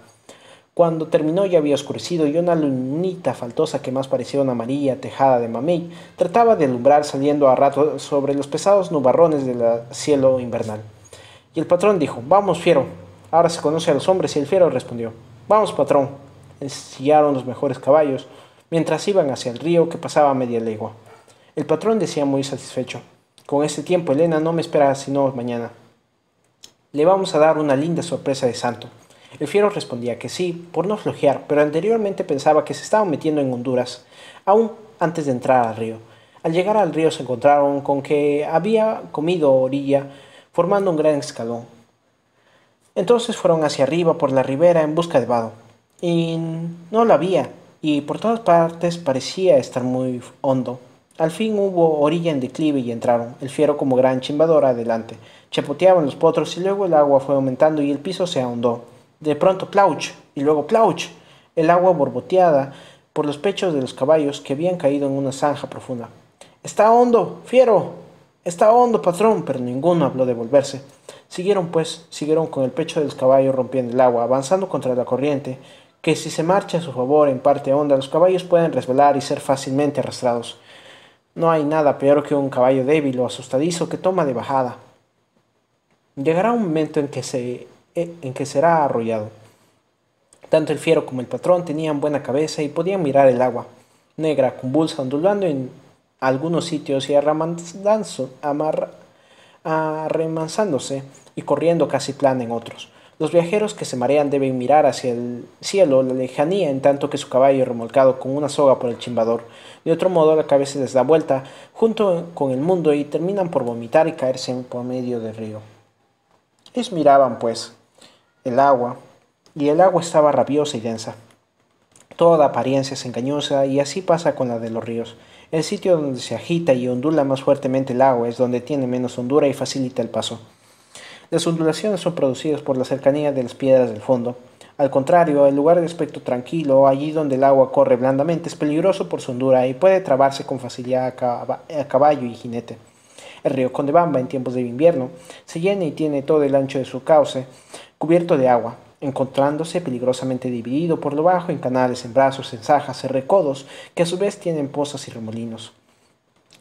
Cuando terminó ya había oscurecido y una lunita faltosa que más parecía una amarilla tejada de mamey trataba de alumbrar saliendo a rato sobre los pesados nubarrones del cielo invernal. Y el patrón dijo: vamos, fiero. Ahora se conoce a los hombres y el fiero respondió: vamos, patrón. Ensillaron los mejores caballos mientras iban hacia el río que pasaba a media legua. El patrón decía muy satisfecho: con este tiempo Elena no me espera sino mañana. Le vamos a dar una linda sorpresa de santo. El fiero respondía que sí, por no flojear, pero anteriormente pensaba que se estaban metiendo en Honduras, aún antes de entrar al río. Al llegar al río se encontraron con que había comido orilla, formando un gran escalón. Entonces fueron hacia arriba por la ribera en busca de vado. Y no lo había, y por todas partes parecía estar muy hondo. Al fin hubo orilla en declive y entraron, el fiero como gran chimbador adelante. Chapoteaban los potros y luego el agua fue aumentando y el piso se ahondó. De pronto plauch, y luego plauch, el agua borboteada por los pechos de los caballos que habían caído en una zanja profunda. «¡Está hondo, fiero! ¡Está hondo, patrón!», pero ninguno habló de volverse. Siguieron con el pecho de los caballos rompiendo el agua, avanzando contra la corriente, que si se marcha a su favor en parte honda, los caballos pueden resbalar y ser fácilmente arrastrados. No hay nada peor que un caballo débil o asustadizo que toma de bajada. Llegará un momento en que será arrollado. Tanto el fiero como el patrón tenían buena cabeza y podían mirar el agua, negra, convulsa, ondulando en algunos sitios y arremansándose y corriendo casi plana en otros. Los viajeros que se marean deben mirar hacia el cielo, la lejanía, en tanto que su caballo remolcado con una soga por el chimbador. De otro modo, la cabeza les da vuelta junto con el mundo y terminan por vomitar y caerse por medio del río. Ellos miraban, pues, el agua, y el agua estaba rabiosa y densa. Toda apariencia es engañosa y así pasa con la de los ríos. El sitio donde se agita y ondula más fuertemente el agua es donde tiene menos hondura y facilita el paso. Las ondulaciones son producidas por la cercanía de las piedras del fondo. Al contrario, el lugar de aspecto tranquilo, allí donde el agua corre blandamente, es peligroso por su hondura y puede trabarse con facilidad a caballo y jinete. El río Condebamba, en tiempos de invierno, se llena y tiene todo el ancho de su cauce cubierto de agua, encontrándose peligrosamente dividido por lo bajo en canales, en brazos, en zajas, en recodos, que a su vez tienen pozas y remolinos.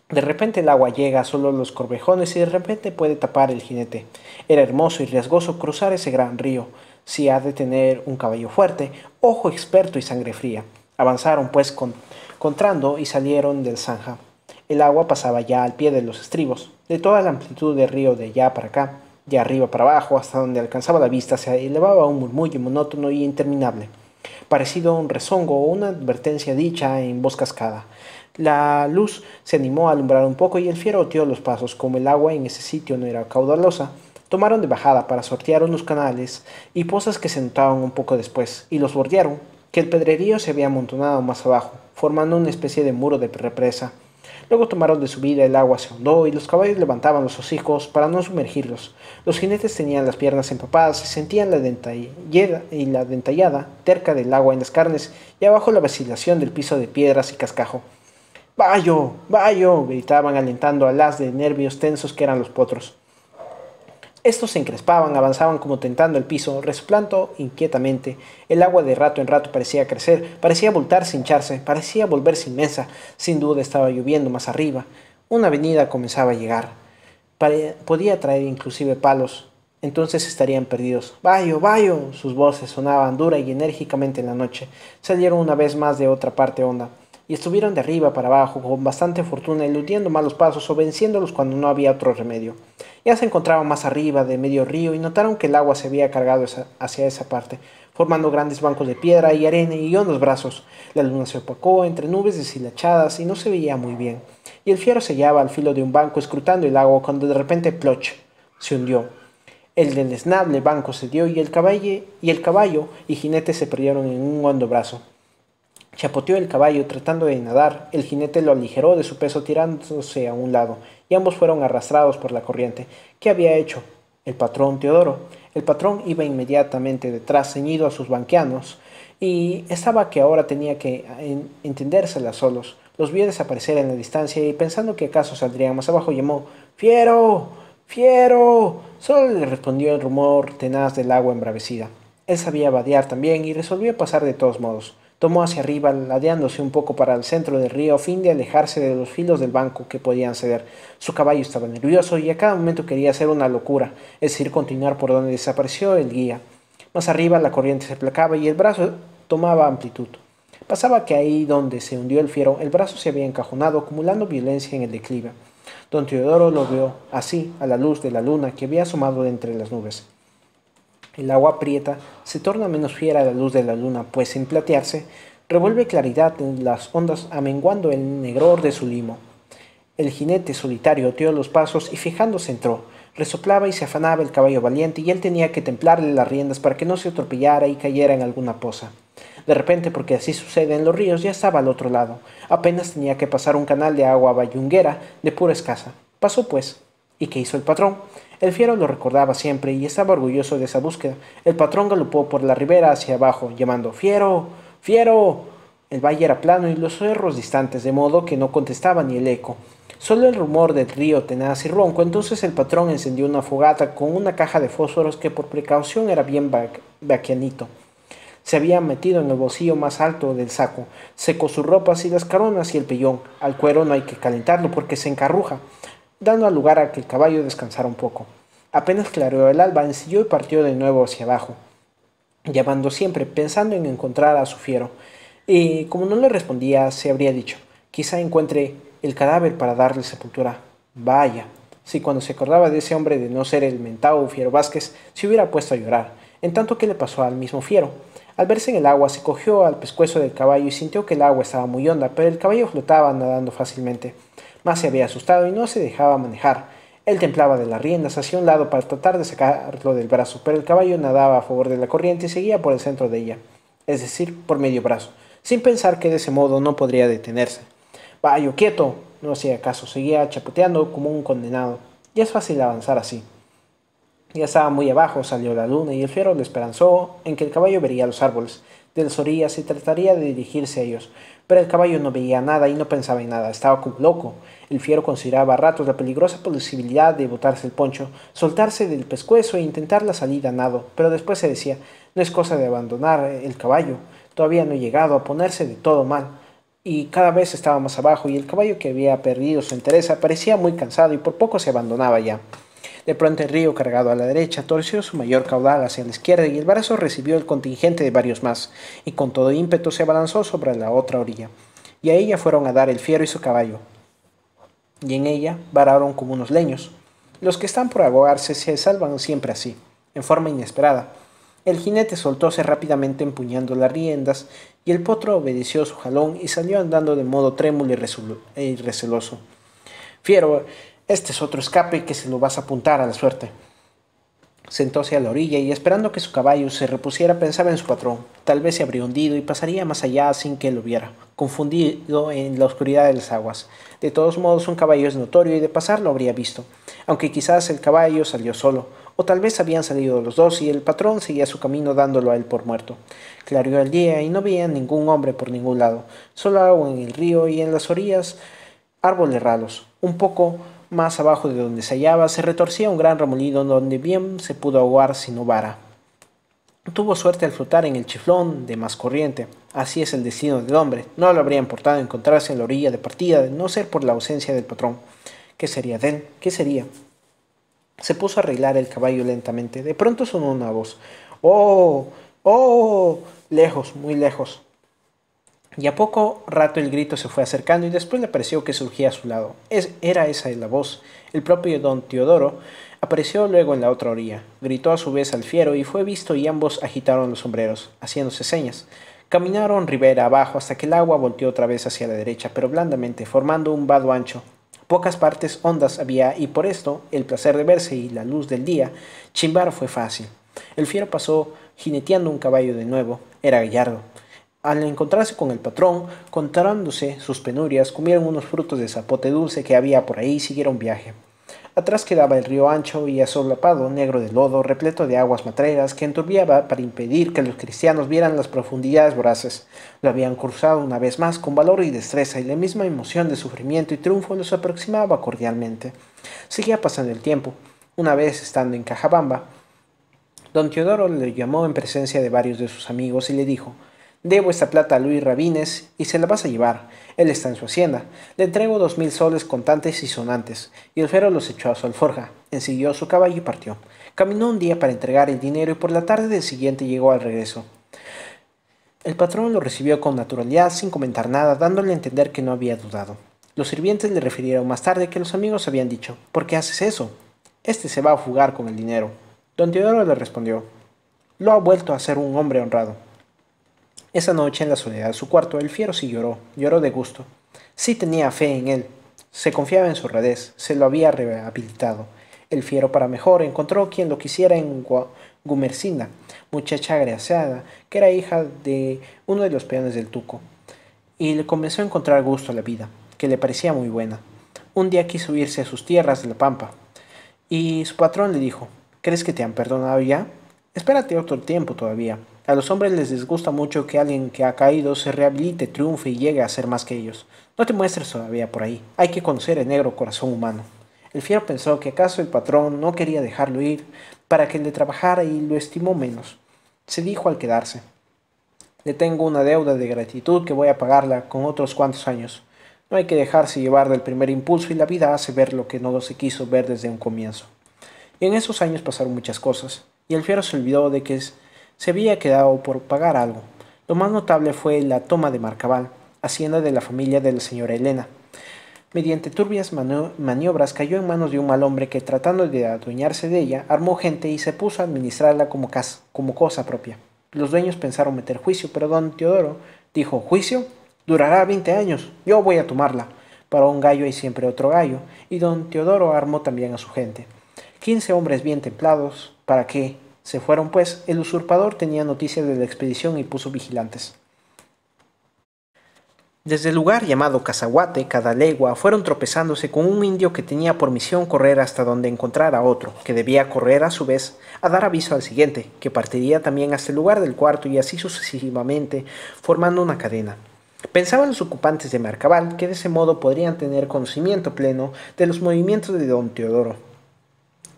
De repente el agua llega a solo los corvejones y de repente puede tapar el jinete. Era hermoso y riesgoso cruzar ese gran río, si ha de tener un caballo fuerte, ojo experto y sangre fría. Avanzaron pues contrando y salieron del zanja. El agua pasaba ya al pie de los estribos. De toda la amplitud del río de allá para acá, de arriba para abajo, hasta donde alcanzaba la vista, se elevaba un murmullo monótono y interminable, parecido a un rezongo o una advertencia dicha en voz cascada. La luz se animó a alumbrar un poco y el fiero oteó los pasos. Como el agua en ese sitio no era caudalosa, tomaron de bajada para sortear unos canales y pozas que se notaban un poco después, y los bordearon, que el pedrerío se había amontonado más abajo, formando una especie de muro de represa. Luego tomaron de subida, el agua se hondó y los caballos levantaban los hocicos para no sumergirlos. Los jinetes tenían las piernas empapadas y sentían la dentellada terca del agua en las carnes y abajo la vacilación del piso de piedras y cascajo. «¡Vayo! ¡Vayo!», gritaban alentando al haz de nervios tensos que eran los potros. Estos se encrespaban, avanzaban como tentando el piso, resoplando inquietamente. El agua de rato en rato parecía crecer, parecía voltarse, hincharse, parecía volverse inmensa. Sin duda estaba lloviendo más arriba. Una avenida comenzaba a llegar. Podía traer inclusive palos. entonces estarían perdidos. ¡Bayo, Bayo! Sus voces sonaban dura y enérgicamente en la noche. Salieron una vez más de otra parte honda, y estuvieron de arriba para abajo, con bastante fortuna, eludiendo malos pasos o venciéndolos cuando no había otro remedio. Ya se encontraban más arriba de medio río y notaron que el agua se había cargado hacia esa parte, formando grandes bancos de piedra y arena y hondos brazos. La luna se opacó entre nubes deshilachadas y no se veía muy bien, y el fiero se hallaba al filo de un banco escrutando el agua cuando de repente ¡ploch! Se hundió. El deleznable banco cedió y el caballo y jinete se perdieron en un hondo brazo. Chapoteó el caballo tratando de nadar, el jinete lo aligeró de su peso tirándose a un lado, y ambos fueron arrastrados por la corriente. ¿Qué había hecho el patrón Teodoro? El patrón iba inmediatamente detrás, ceñido a sus banqueanos, y estaba que ahora tenía que entendérselas solos. Los vio desaparecer en la distancia y pensando que acaso saldrían más abajo llamó «¡Fiero! ¡Fiero!». Solo le respondió el rumor tenaz del agua embravecida. Él sabía vadear también y resolvió pasar de todos modos. Tomó hacia arriba, ladeándose un poco para el centro del río a fin de alejarse de los filos del banco que podían ceder. Su caballo estaba nervioso y a cada momento quería hacer una locura, es decir, continuar por donde desapareció el guía. Más arriba la corriente se aplacaba y el brazo tomaba amplitud. Pasaba que ahí donde se hundió el fiero, el brazo se había encajonado, acumulando violencia en el declive. Don Teodoro lo vio así, a la luz de la luna que había asomado de entre las nubes. El agua prieta se torna menos fiera a la luz de la luna, pues sin platearse, revuelve claridad en las ondas amenguando el negror de su limo. El jinete solitario oteó los pasos y fijándose entró. Resoplaba y se afanaba el caballo valiente y él tenía que templarle las riendas para que no se atropellara y cayera en alguna poza. De repente, porque así sucede en los ríos, ya estaba al otro lado. Apenas tenía que pasar un canal de agua bayunguera de pura escasa. Pasó pues. ¿Y qué hizo el patrón? El fiero lo recordaba siempre y estaba orgulloso de esa búsqueda. El patrón galopó por la ribera hacia abajo, llamando «¡Fiero! ¡Fiero!». El valle era plano y los cerros distantes, de modo que no contestaba ni el eco. Solo el rumor del río tenaz y ronco. Entonces el patrón encendió una fogata con una caja de fósforos que por precaución era bien vaquianito. Se había metido en el bolsillo más alto del saco. Secó sus ropas y las caronas y el pellón. Al cuero no hay que calentarlo porque se encarruja, dando lugar a que el caballo descansara un poco. Apenas clareó el alba, ensilló y partió de nuevo hacia abajo, llamando siempre, pensando en encontrar a su fiero. Y como no le respondía, se habría dicho, quizá encuentre el cadáver para darle sepultura. Vaya, si cuando se acordaba de ese hombre de no ser el mentao Fiero Vázquez, se hubiera puesto a llorar. En tanto, ¿qué le pasó al mismo fiero? Al verse en el agua, se cogió al pescuezo del caballo y sintió que el agua estaba muy honda, pero el caballo flotaba nadando fácilmente. Más se había asustado y no se dejaba manejar. Él templaba de las riendas hacia un lado para tratar de sacarlo del brazo, pero el caballo nadaba a favor de la corriente y seguía por el centro de ella, es decir, por medio brazo, sin pensar que de ese modo no podría detenerse. «Bayo, quieto», no hacía caso, seguía chapoteando como un condenado. Ya es fácil avanzar así. Ya estaba muy abajo, salió la luna y el fiero le esperanzó en que el caballo vería los árboles de las orillas y trataría de dirigirse a ellos. Pero el caballo no veía nada y no pensaba en nada, estaba como loco. El fiero consideraba a ratos la peligrosa posibilidad de botarse el poncho, soltarse del pescuezo e intentar la salida a nado, pero después se decía, no es cosa de abandonar el caballo, todavía no he llegado a ponerse de todo mal. Y cada vez estaba más abajo y el caballo que había perdido su entereza parecía muy cansado y por poco se abandonaba ya. De pronto el río, cargado a la derecha, torció su mayor caudal hacia la izquierda y el brazo recibió el contingente de varios más, y con todo ímpetu se abalanzó sobre la otra orilla. Y a ella fueron a dar el fiero y su caballo, y en ella vararon como unos leños. Los que están por ahogarse se salvan siempre así, en forma inesperada. El jinete soltóse rápidamente empuñando las riendas, y el potro obedeció su jalón y salió andando de modo trémulo y receloso. «Fiero, este es otro escape que se lo vas a apuntar a la suerte». Sentóse a la orilla y esperando que su caballo se repusiera pensaba en su patrón. Tal vez se habría hundido y pasaría más allá sin que lo viera, confundido en la oscuridad de las aguas. De todos modos, un caballo es notorio y de pasar lo habría visto, aunque quizás el caballo salió solo, o tal vez habían salido los dos y el patrón seguía su camino dándolo a él por muerto. Clareó el día y no veían ningún hombre por ningún lado, solo agua en el río y en las orillas árboles ralos. Un poco más abajo de donde se hallaba se retorcía un gran remolino donde bien se pudo ahogar si no vara. Tuvo suerte al flotar en el chiflón de más corriente. Así es el destino del hombre. No le habría importado encontrarse en la orilla de partida de no ser por la ausencia del patrón. ¿Qué sería de él? ¿Qué sería? Se puso a arreglar el caballo lentamente. De pronto sonó una voz. ¡Oh! ¡Oh! Lejos, muy lejos. Y a poco rato el grito se fue acercando y después le pareció que surgía a su lado. Era esa la voz. El propio don Teodoro apareció luego en la otra orilla. Gritó a su vez al fiero y fue visto y ambos agitaron los sombreros, haciéndose señas. Caminaron ribera abajo hasta que el agua volteó otra vez hacia la derecha, pero blandamente, formando un vado ancho. Pocas partes hondas había y por esto el placer de verse y la luz del día, chimbar fue fácil. El fiero pasó jineteando un caballo de nuevo. Era gallardo. Al encontrarse con el patrón, contándose sus penurias, comieron unos frutos de zapote dulce que había por ahí y siguieron viaje. Atrás quedaba el río ancho y asolapado, negro de lodo, repleto de aguas matreras, que enturbiaba para impedir que los cristianos vieran las profundidades voraces. Lo habían cruzado una vez más con valor y destreza, y la misma emoción de sufrimiento y triunfo los aproximaba cordialmente. Seguía pasando el tiempo. Una vez, estando en Cajabamba, don Teodoro le llamó en presencia de varios de sus amigos y le dijo: «Debo esta plata a Luis Rabines y se la vas a llevar. Él está en su hacienda. Le entrego 2000 soles contantes y sonantes». Y el fiero los echó a su alforja, ensilló su caballo y partió. Caminó un día para entregar el dinero y por la tarde del siguiente llegó al regreso. El patrón lo recibió con naturalidad sin comentar nada, dándole a entender que no había dudado. Los sirvientes le refirieron más tarde que los amigos habían dicho: «¿Por qué haces eso? Este se va a fugar con el dinero». Don Teodoro le respondió: «Lo ha vuelto a ser un hombre honrado». Esa noche, en la soledad de su cuarto, el fiero sí lloró de gusto. Sí tenía fe en él, se confiaba en su honradez, se lo había rehabilitado. El fiero, para mejor, encontró quien lo quisiera en Gumersinda, muchacha agraciada, que era hija de uno de los peones del Tuco, y le comenzó a encontrar gusto a la vida, que le parecía muy buena. Un día quiso irse a sus tierras de la Pampa, y su patrón le dijo: «¿Crees que te han perdonado ya? Espérate otro tiempo todavía. A los hombres les disgusta mucho que alguien que ha caído se rehabilite, triunfe y llegue a ser más que ellos. No te muestres todavía por ahí. Hay que conocer el negro corazón humano». El fiero pensó que acaso el patrón no quería dejarlo ir para que le trabajara y lo estimó menos. Se dijo al quedarse: «Le tengo una deuda de gratitud que voy a pagarla con otros cuantos años. No hay que dejarse llevar del primer impulso y la vida hace ver lo que no se quiso ver desde un comienzo». Y en esos años pasaron muchas cosas, y el fiero se olvidó de que se había quedado por pagar algo. Lo más notable fue la toma de Marcaval, hacienda de la familia de la señora Elena. Mediante turbias maniobras cayó en manos de un mal hombre que, tratando de adueñarse de ella, armó gente y se puso a administrarla como cosa propia. Los dueños pensaron meter juicio, pero don Teodoro dijo: «¿Juicio? Durará 20 años. Yo voy a tomarla». Para un gallo hay siempre otro gallo, y don Teodoro armó también a su gente. 15 hombres bien templados. ¿Para qué? Se fueron pues. El usurpador tenía noticias de la expedición y puso vigilantes. Desde el lugar llamado Cazahuate, cada legua, fueron tropezándose con un indio que tenía por misión correr hasta donde encontrara a otro, que debía correr a su vez a dar aviso al siguiente, que partiría también hasta el lugar del cuarto y así sucesivamente, formando una cadena. Pensaban los ocupantes de Marcaval que de ese modo podrían tener conocimiento pleno de los movimientos de don Teodoro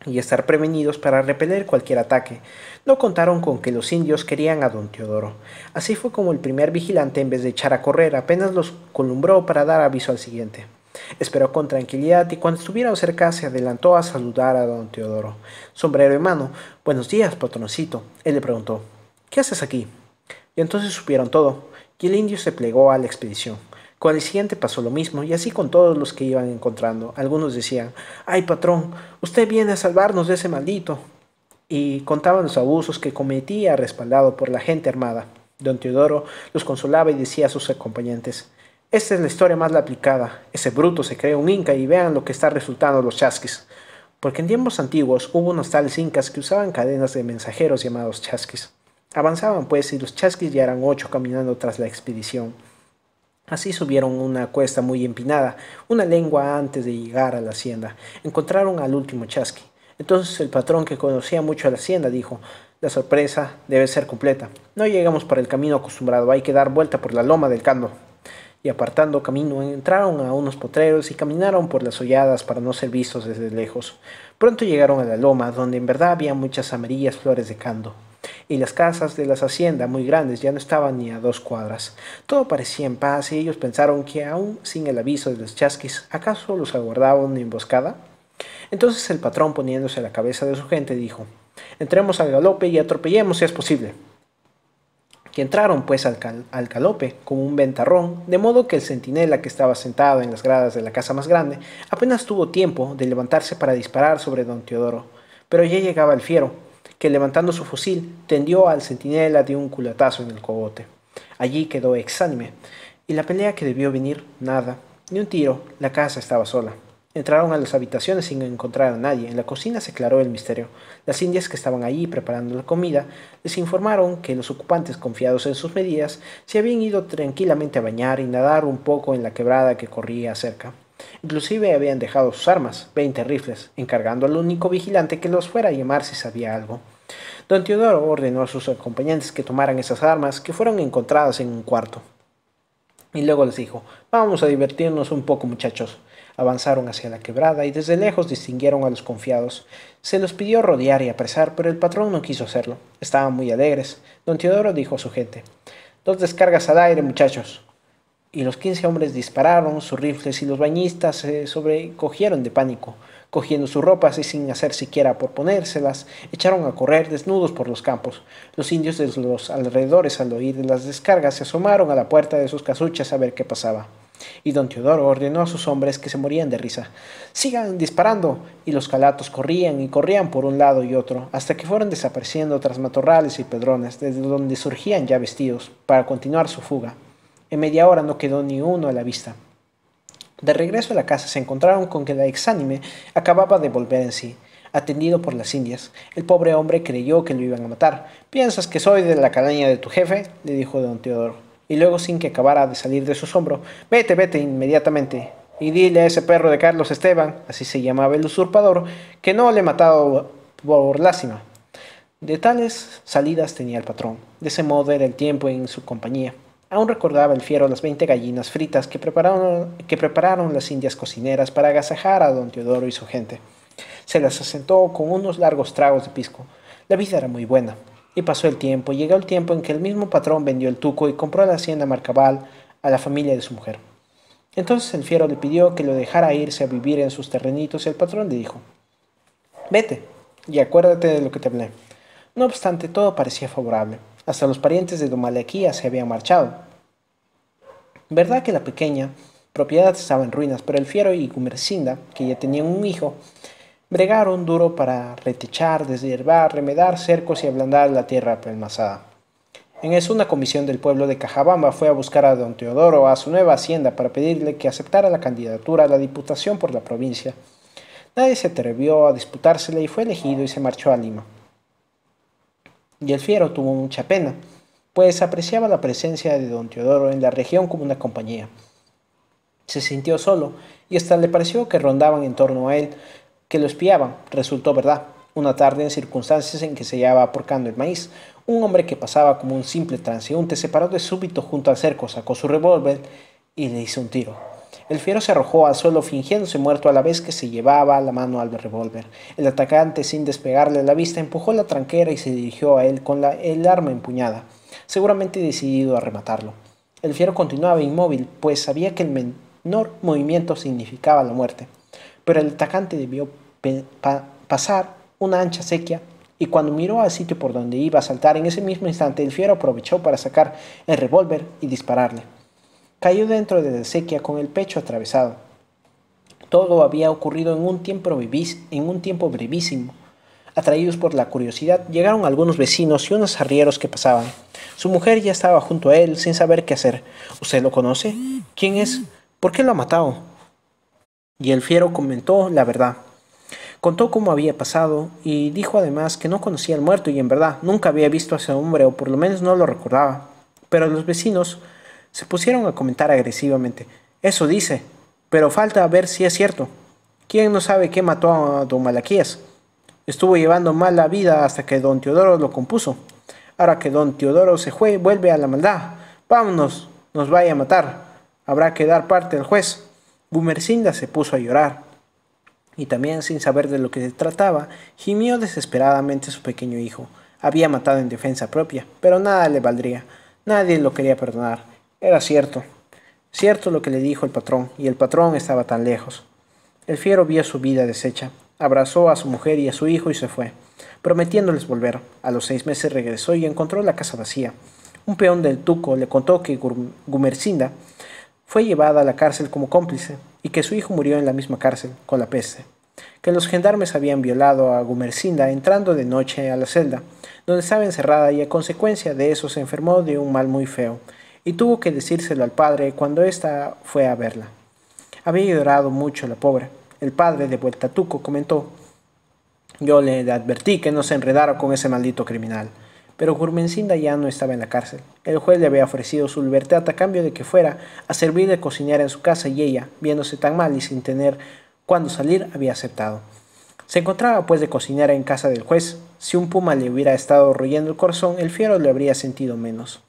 y estar prevenidos para repeler cualquier ataque. No contaron con que los indios querían a don Teodoro. Así fue como el primer vigilante, en vez de echar a correr, apenas los columbró para dar aviso al siguiente. Esperó con tranquilidad y cuando estuvieron cerca se adelantó a saludar a don Teodoro. Sombrero en mano: «Buenos días, patroncito». Él le preguntó: «¿Qué haces aquí?». Y entonces supieron todo, y el indio se plegó a la expedición. Con el siguiente pasó lo mismo, y así con todos los que iban encontrando. Algunos decían: «¡Ay, patrón! Usted viene a salvarnos de ese maldito», y contaban los abusos que cometía respaldado por la gente armada. Don Teodoro los consolaba y decía a sus acompañantes: «Esta es la historia más aplicada. Ese bruto se cree un inca y vean lo que está resultando los chasquis». Porque en tiempos antiguos hubo unos tales incas que usaban cadenas de mensajeros llamados chasquis. Avanzaban pues y los chasquis ya eran 8 caminando tras la expedición. Así subieron una cuesta muy empinada, una lengua antes de llegar a la hacienda. Encontraron al último chasqui. Entonces el patrón, que conocía mucho a la hacienda, dijo: «La sorpresa debe ser completa. No llegamos por el camino acostumbrado, hay que dar vuelta por la loma del Cando». Y apartando camino, entraron a unos potreros y caminaron por las holladas para no ser vistos desde lejos. Pronto llegaron a la loma, donde en verdad había muchas amarillas flores de cando, y las casas de las haciendas, muy grandes, ya no estaban ni a 2 cuadras. Todo parecía en paz y ellos pensaron que, aún sin el aviso de los chasquis, ¿acaso los aguardaba una emboscada? Entonces el patrón, poniéndose a la cabeza de su gente, dijo: «Entremos al galope y atropellemos si es posible». Que entraron pues al galope como un ventarrón, de modo que el centinela que estaba sentado en las gradas de la casa más grande apenas tuvo tiempo de levantarse para disparar sobre don Teodoro, pero ya llegaba el fiero, que levantando su fusil tendió al centinela de un culatazo en el cogote. Allí quedó exánime, y la pelea que debió venir, nada, ni un tiro, la casa estaba sola. Entraron a las habitaciones sin encontrar a nadie. En la cocina se aclaró el misterio. Las indias que estaban allí preparando la comida les informaron que los ocupantes, confiados en sus medidas, se habían ido tranquilamente a bañar y nadar un poco en la quebrada que corría cerca. Inclusive habían dejado sus armas, 20 rifles, encargando al único vigilante que los fuera a llamar si sabía algo. Don Teodoro ordenó a sus acompañantes que tomaran esas armas, que fueron encontradas en un cuarto. Y luego les dijo: «Vamos a divertirnos un poco, muchachos». Avanzaron hacia la quebrada y desde lejos distinguieron a los confiados. Se los pidió rodear y apresar, pero el patrón no quiso hacerlo. Estaban muy alegres. Don Teodoro dijo a su gente: «2 descargas al aire, muchachos». Y los 15 hombres dispararon sus rifles y los bañistas se sobrecogieron de pánico. Cogiendo sus ropas y sin hacer siquiera por ponérselas, echaron a correr desnudos por los campos. Los indios de los alrededores, al oír de las descargas, se asomaron a la puerta de sus casuchas a ver qué pasaba. Y don Teodoro ordenó a sus hombres, que se morían de risa: «Sigan disparando». Y los calatos corrían y corrían por un lado y otro, hasta que fueron desapareciendo tras matorrales y pedrones, desde donde surgían ya vestidos, para continuar su fuga. En media hora no quedó ni uno a la vista. De regreso a la casa se encontraron con que la exánime acababa de volver en sí, atendido por las indias. El pobre hombre creyó que lo iban a matar. «¿Piensas que soy de la calaña de tu jefe?», le dijo don Teodoro. Y luego, sin que acabara de salir de su asombro: «Vete, vete inmediatamente, y dile a ese perro de Carlos Esteban», así se llamaba el usurpador, «que no le he matado por lástima». De tales salidas tenía el patrón. De ese modo era el tiempo en su compañía. Aún recordaba el fiero las 20 gallinas fritas que prepararon las indias cocineras para agasajar a don Teodoro y su gente. Se las asentó con unos largos tragos de pisco. La vida era muy buena. Y pasó el tiempo. Llegó el tiempo en que el mismo patrón vendió el tuco y compró la hacienda Marcabal a la familia de su mujer. Entonces el fiero le pidió que lo dejara irse a vivir en sus terrenitos y el patrón le dijo: «Vete y acuérdate de lo que te hablé». No obstante, todo parecía favorable. Hasta los parientes de don Malaquía se habían marchado. Verdad que la pequeña propiedad estaba en ruinas, pero el fiero y Gumersinda, que ya tenían un hijo, bregaron duro para retechar, deshiervar, remedar cercos y ablandar la tierra apelmazada. En eso, una comisión del pueblo de Cajabamba fue a buscar a don Teodoro a su nueva hacienda para pedirle que aceptara la candidatura a la diputación por la provincia. Nadie se atrevió a disputársela y fue elegido y se marchó a Lima. Y el fiero tuvo mucha pena, pues apreciaba la presencia de don Teodoro en la región como una compañía. Se sintió solo y hasta le pareció que rondaban en torno a él, que lo espiaban. Resultó verdad. Una tarde, en circunstancias en que se hallaba porcando el maíz, un hombre que pasaba como un simple transeúnte se paró de súbito junto al cerco, sacó su revólver y le hizo un tiro. El fiero se arrojó al suelo fingiéndose muerto a la vez que se llevaba la mano al revólver. El atacante, sin despegarle la vista, empujó la tranquera y se dirigió a él con el arma empuñada, seguramente decidido a rematarlo. El fiero continuaba inmóvil, pues sabía que el menor movimiento significaba la muerte. Pero el atacante debió pasar una ancha acequia, y cuando miró al sitio por donde iba a saltar, en ese mismo instante el fiero aprovechó para sacar el revólver y dispararle. Cayó dentro de la acequia con el pecho atravesado. Todo había ocurrido en un tiempo brevísimo. Atraídos por la curiosidad, llegaron algunos vecinos y unos arrieros que pasaban. Su mujer ya estaba junto a él, sin saber qué hacer. «¿Usted lo conoce? ¿Quién es? ¿Por qué lo ha matado?». Y el fiero comentó la verdad. Contó cómo había pasado y dijo además que no conocía al muerto y en verdad nunca había visto a ese hombre, o por lo menos no lo recordaba. Pero los vecinos se pusieron a comentar agresivamente: «Eso dice, pero falta ver si es cierto. ¿Quién no sabe qué mató a don Malaquías? Estuvo llevando mal la vida hasta que don Teodoro lo compuso. Ahora que don Teodoro se fue, vuelve a la maldad. Vámonos, nos vaya a matar. Habrá que dar parte al juez». Gumersinda se puso a llorar, y también, sin saber de lo que se trataba, gimió desesperadamente su pequeño hijo. Había matado en defensa propia, pero nada le valdría. Nadie lo quería perdonar. Era cierto lo que le dijo el patrón, y el patrón estaba tan lejos. El fiero vio su vida deshecha. Abrazó a su mujer y a su hijo y se fue, prometiéndoles volver. A los 6 meses regresó y encontró la casa vacía. Un peón del Tuco le contó que Gumersinda fue llevada a la cárcel como cómplice y que su hijo murió en la misma cárcel, con la peste. Que los gendarmes habían violado a Gumersinda entrando de noche a la celda, donde estaba encerrada y a consecuencia de eso se enfermó de un mal muy feo, y tuvo que decírselo al padre cuando ésta fue a verla. Había llorado mucho la pobre. El padre, de vuelta a Tuco, comentó: yo le advertí que no se enredara con ese maldito criminal. Pero Gurmencinda ya no estaba en la cárcel. El juez le había ofrecido su libertad a cambio de que fuera a servir de cocinera en su casa y ella, viéndose tan mal y sin tener cuándo salir, había aceptado. Se encontraba pues de cocinera en casa del juez. Si un puma le hubiera estado royendo el corazón, el fiero le habría sentido menos.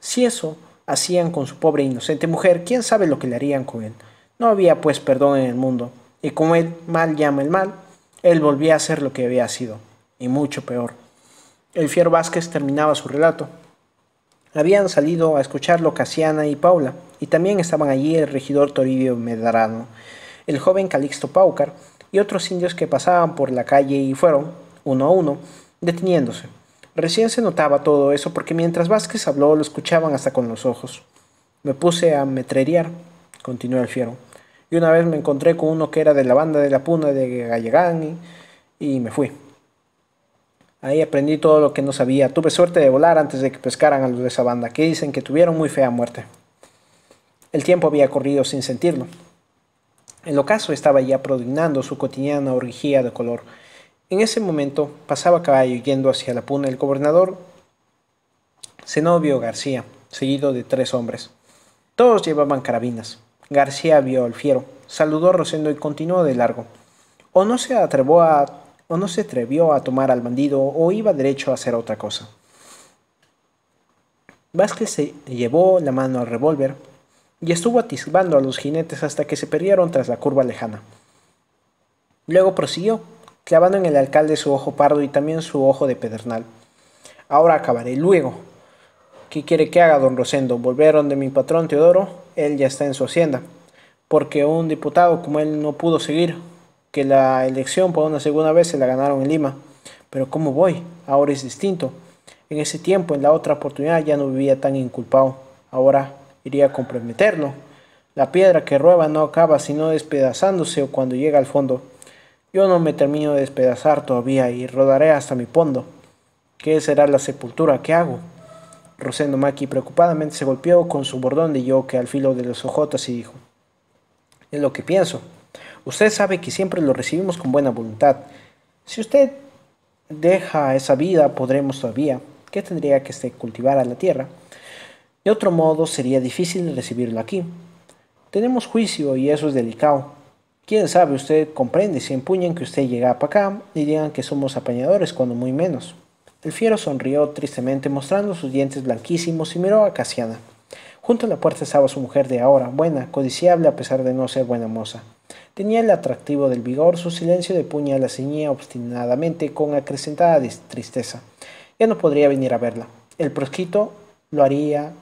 Si eso hacían con su pobre e inocente mujer, quién sabe lo que le harían con él. No había pues perdón en el mundo, y como él mal llama el mal, él volvía a ser lo que había sido, y mucho peor. El fiero Vázquez terminaba su relato. Habían salido a escucharlo Casiana y Paula, y también estaban allí el regidor Toribio Medrano, el joven Calixto Paucar y otros indios que pasaban por la calle y fueron, uno a uno, deteniéndose. Recién se notaba todo eso porque mientras Vázquez habló lo escuchaban hasta con los ojos. Me puse a metrerear, continuó el fiero, y una vez me encontré con uno que era de la banda de la Puna de Gallegán y me fui. Ahí aprendí todo lo que no sabía. Tuve suerte de volar antes de que pescaran a los de esa banda, que dicen que tuvieron muy fea muerte. El tiempo había corrido sin sentirlo. El ocaso estaba ya prodignando su cotidiana orgía de color. En ese momento pasaba a caballo yendo hacia la Puna el gobernador Zenobio García, seguido de 3 hombres. Todos llevaban carabinas. García vio al fiero, saludó a Rosendo y continuó de largo. O no se atrevió a tomar al bandido o iba derecho a hacer otra cosa. Vázquez se llevó la mano al revólver y estuvo atisbando a los jinetes hasta que se perdieron tras la curva lejana. Luego prosiguió, clavando en el alcalde su ojo pardo y también su ojo de pedernal. Ahora acabaré luego. ¿Qué quiere que haga, don Rosendo? ¿Volver donde mi patrón Teodoro? Él ya está en su hacienda. Porque un diputado como él no pudo seguir, que la elección por una segunda vez se la ganaron en Lima. Pero ¿cómo voy? Ahora es distinto. En ese tiempo, en la otra oportunidad, ya no vivía tan inculpado. Ahora iría a comprometerlo. La piedra que rueba no acaba sino despedazándose o cuando llega al fondo. Yo no me termino de despedazar todavía y rodaré hasta mi fondo. ¿Qué será la sepultura? ¿Qué hago? Rosendo Maqui preocupadamente se golpeó con su bordón de yoke al filo de los ojotas y dijo: es lo que pienso. Usted sabe que siempre lo recibimos con buena voluntad. Si usted deja esa vida, podremos todavía. ¿Qué tendría que cultivar a la tierra? De otro modo, sería difícil recibirlo aquí. Tenemos juicio y eso es delicado. Quién sabe, usted comprende si empuñan que usted llega para acá y digan que somos apañadores cuando muy menos. El fiero sonrió tristemente mostrando sus dientes blanquísimos y miró a Casiana. Junto a la puerta estaba su mujer de ahora, buena, codiciable a pesar de no ser buena moza. Tenía el atractivo del vigor, su silencio de puña la ceñía obstinadamente con acrecentada tristeza. Ya no podría venir a verla. El proscrito lo era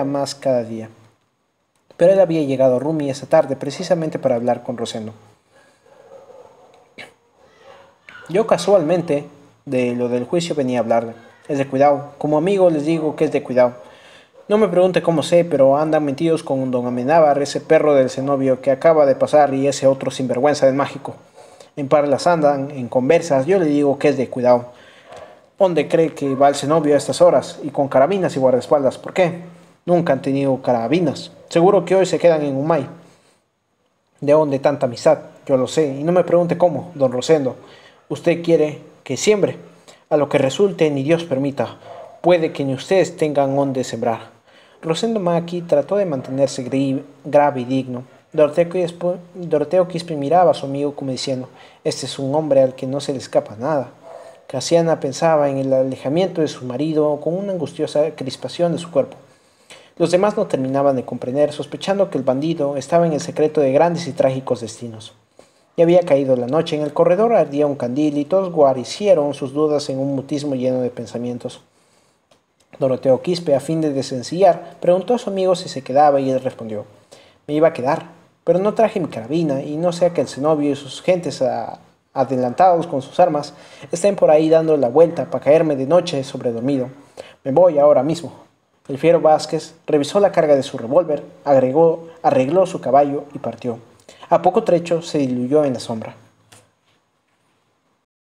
más cada día. Pero él había llegado a Rumi esa tarde precisamente para hablar con Rosendo. Yo casualmente de lo del juicio venía a hablarle. Es de cuidado. Como amigo les digo que es de cuidado. No me pregunte cómo sé, pero andan metidos con don Amenábar, ese perro del cenobio que acaba de pasar y ese otro sinvergüenza del mágico. En parlas andan, en conversas, yo le digo que es de cuidado. ¿Dónde cree que va el cenobio a estas horas? Y con carabinas y guardaespaldas, ¿por qué? Nunca han tenido carabinas. Seguro que hoy se quedan en Humay. ¿De dónde tanta amistad? Yo lo sé, y no me pregunte cómo, don Rosendo. Usted quiere que siembre. A lo que resulte, ni Dios permita. Puede que ni ustedes tengan donde sembrar. Rosendo Maqui trató de mantenerse grave y digno. Doroteo Quispe miraba a su amigo como diciendo: este es un hombre al que no se le escapa nada. Casiana pensaba en el alejamiento de su marido con una angustiosa crispación de su cuerpo. Los demás no terminaban de comprender, sospechando que el bandido estaba en el secreto de grandes y trágicos destinos. Ya había caído la noche, en el corredor ardía un candil y todos guarecieron sus dudas en un mutismo lleno de pensamientos. Doroteo Quispe, a fin de desencillar, preguntó a su amigo si se quedaba y él respondió: me iba a quedar, pero no traje mi carabina y no sea que el cenobio y sus gentes adelantados con sus armas estén por ahí dando la vuelta para caerme de noche sobredormido. Me voy ahora mismo. El fiero Vázquez revisó la carga de su revólver, arregló su caballo y partió. A poco trecho se diluyó en la sombra.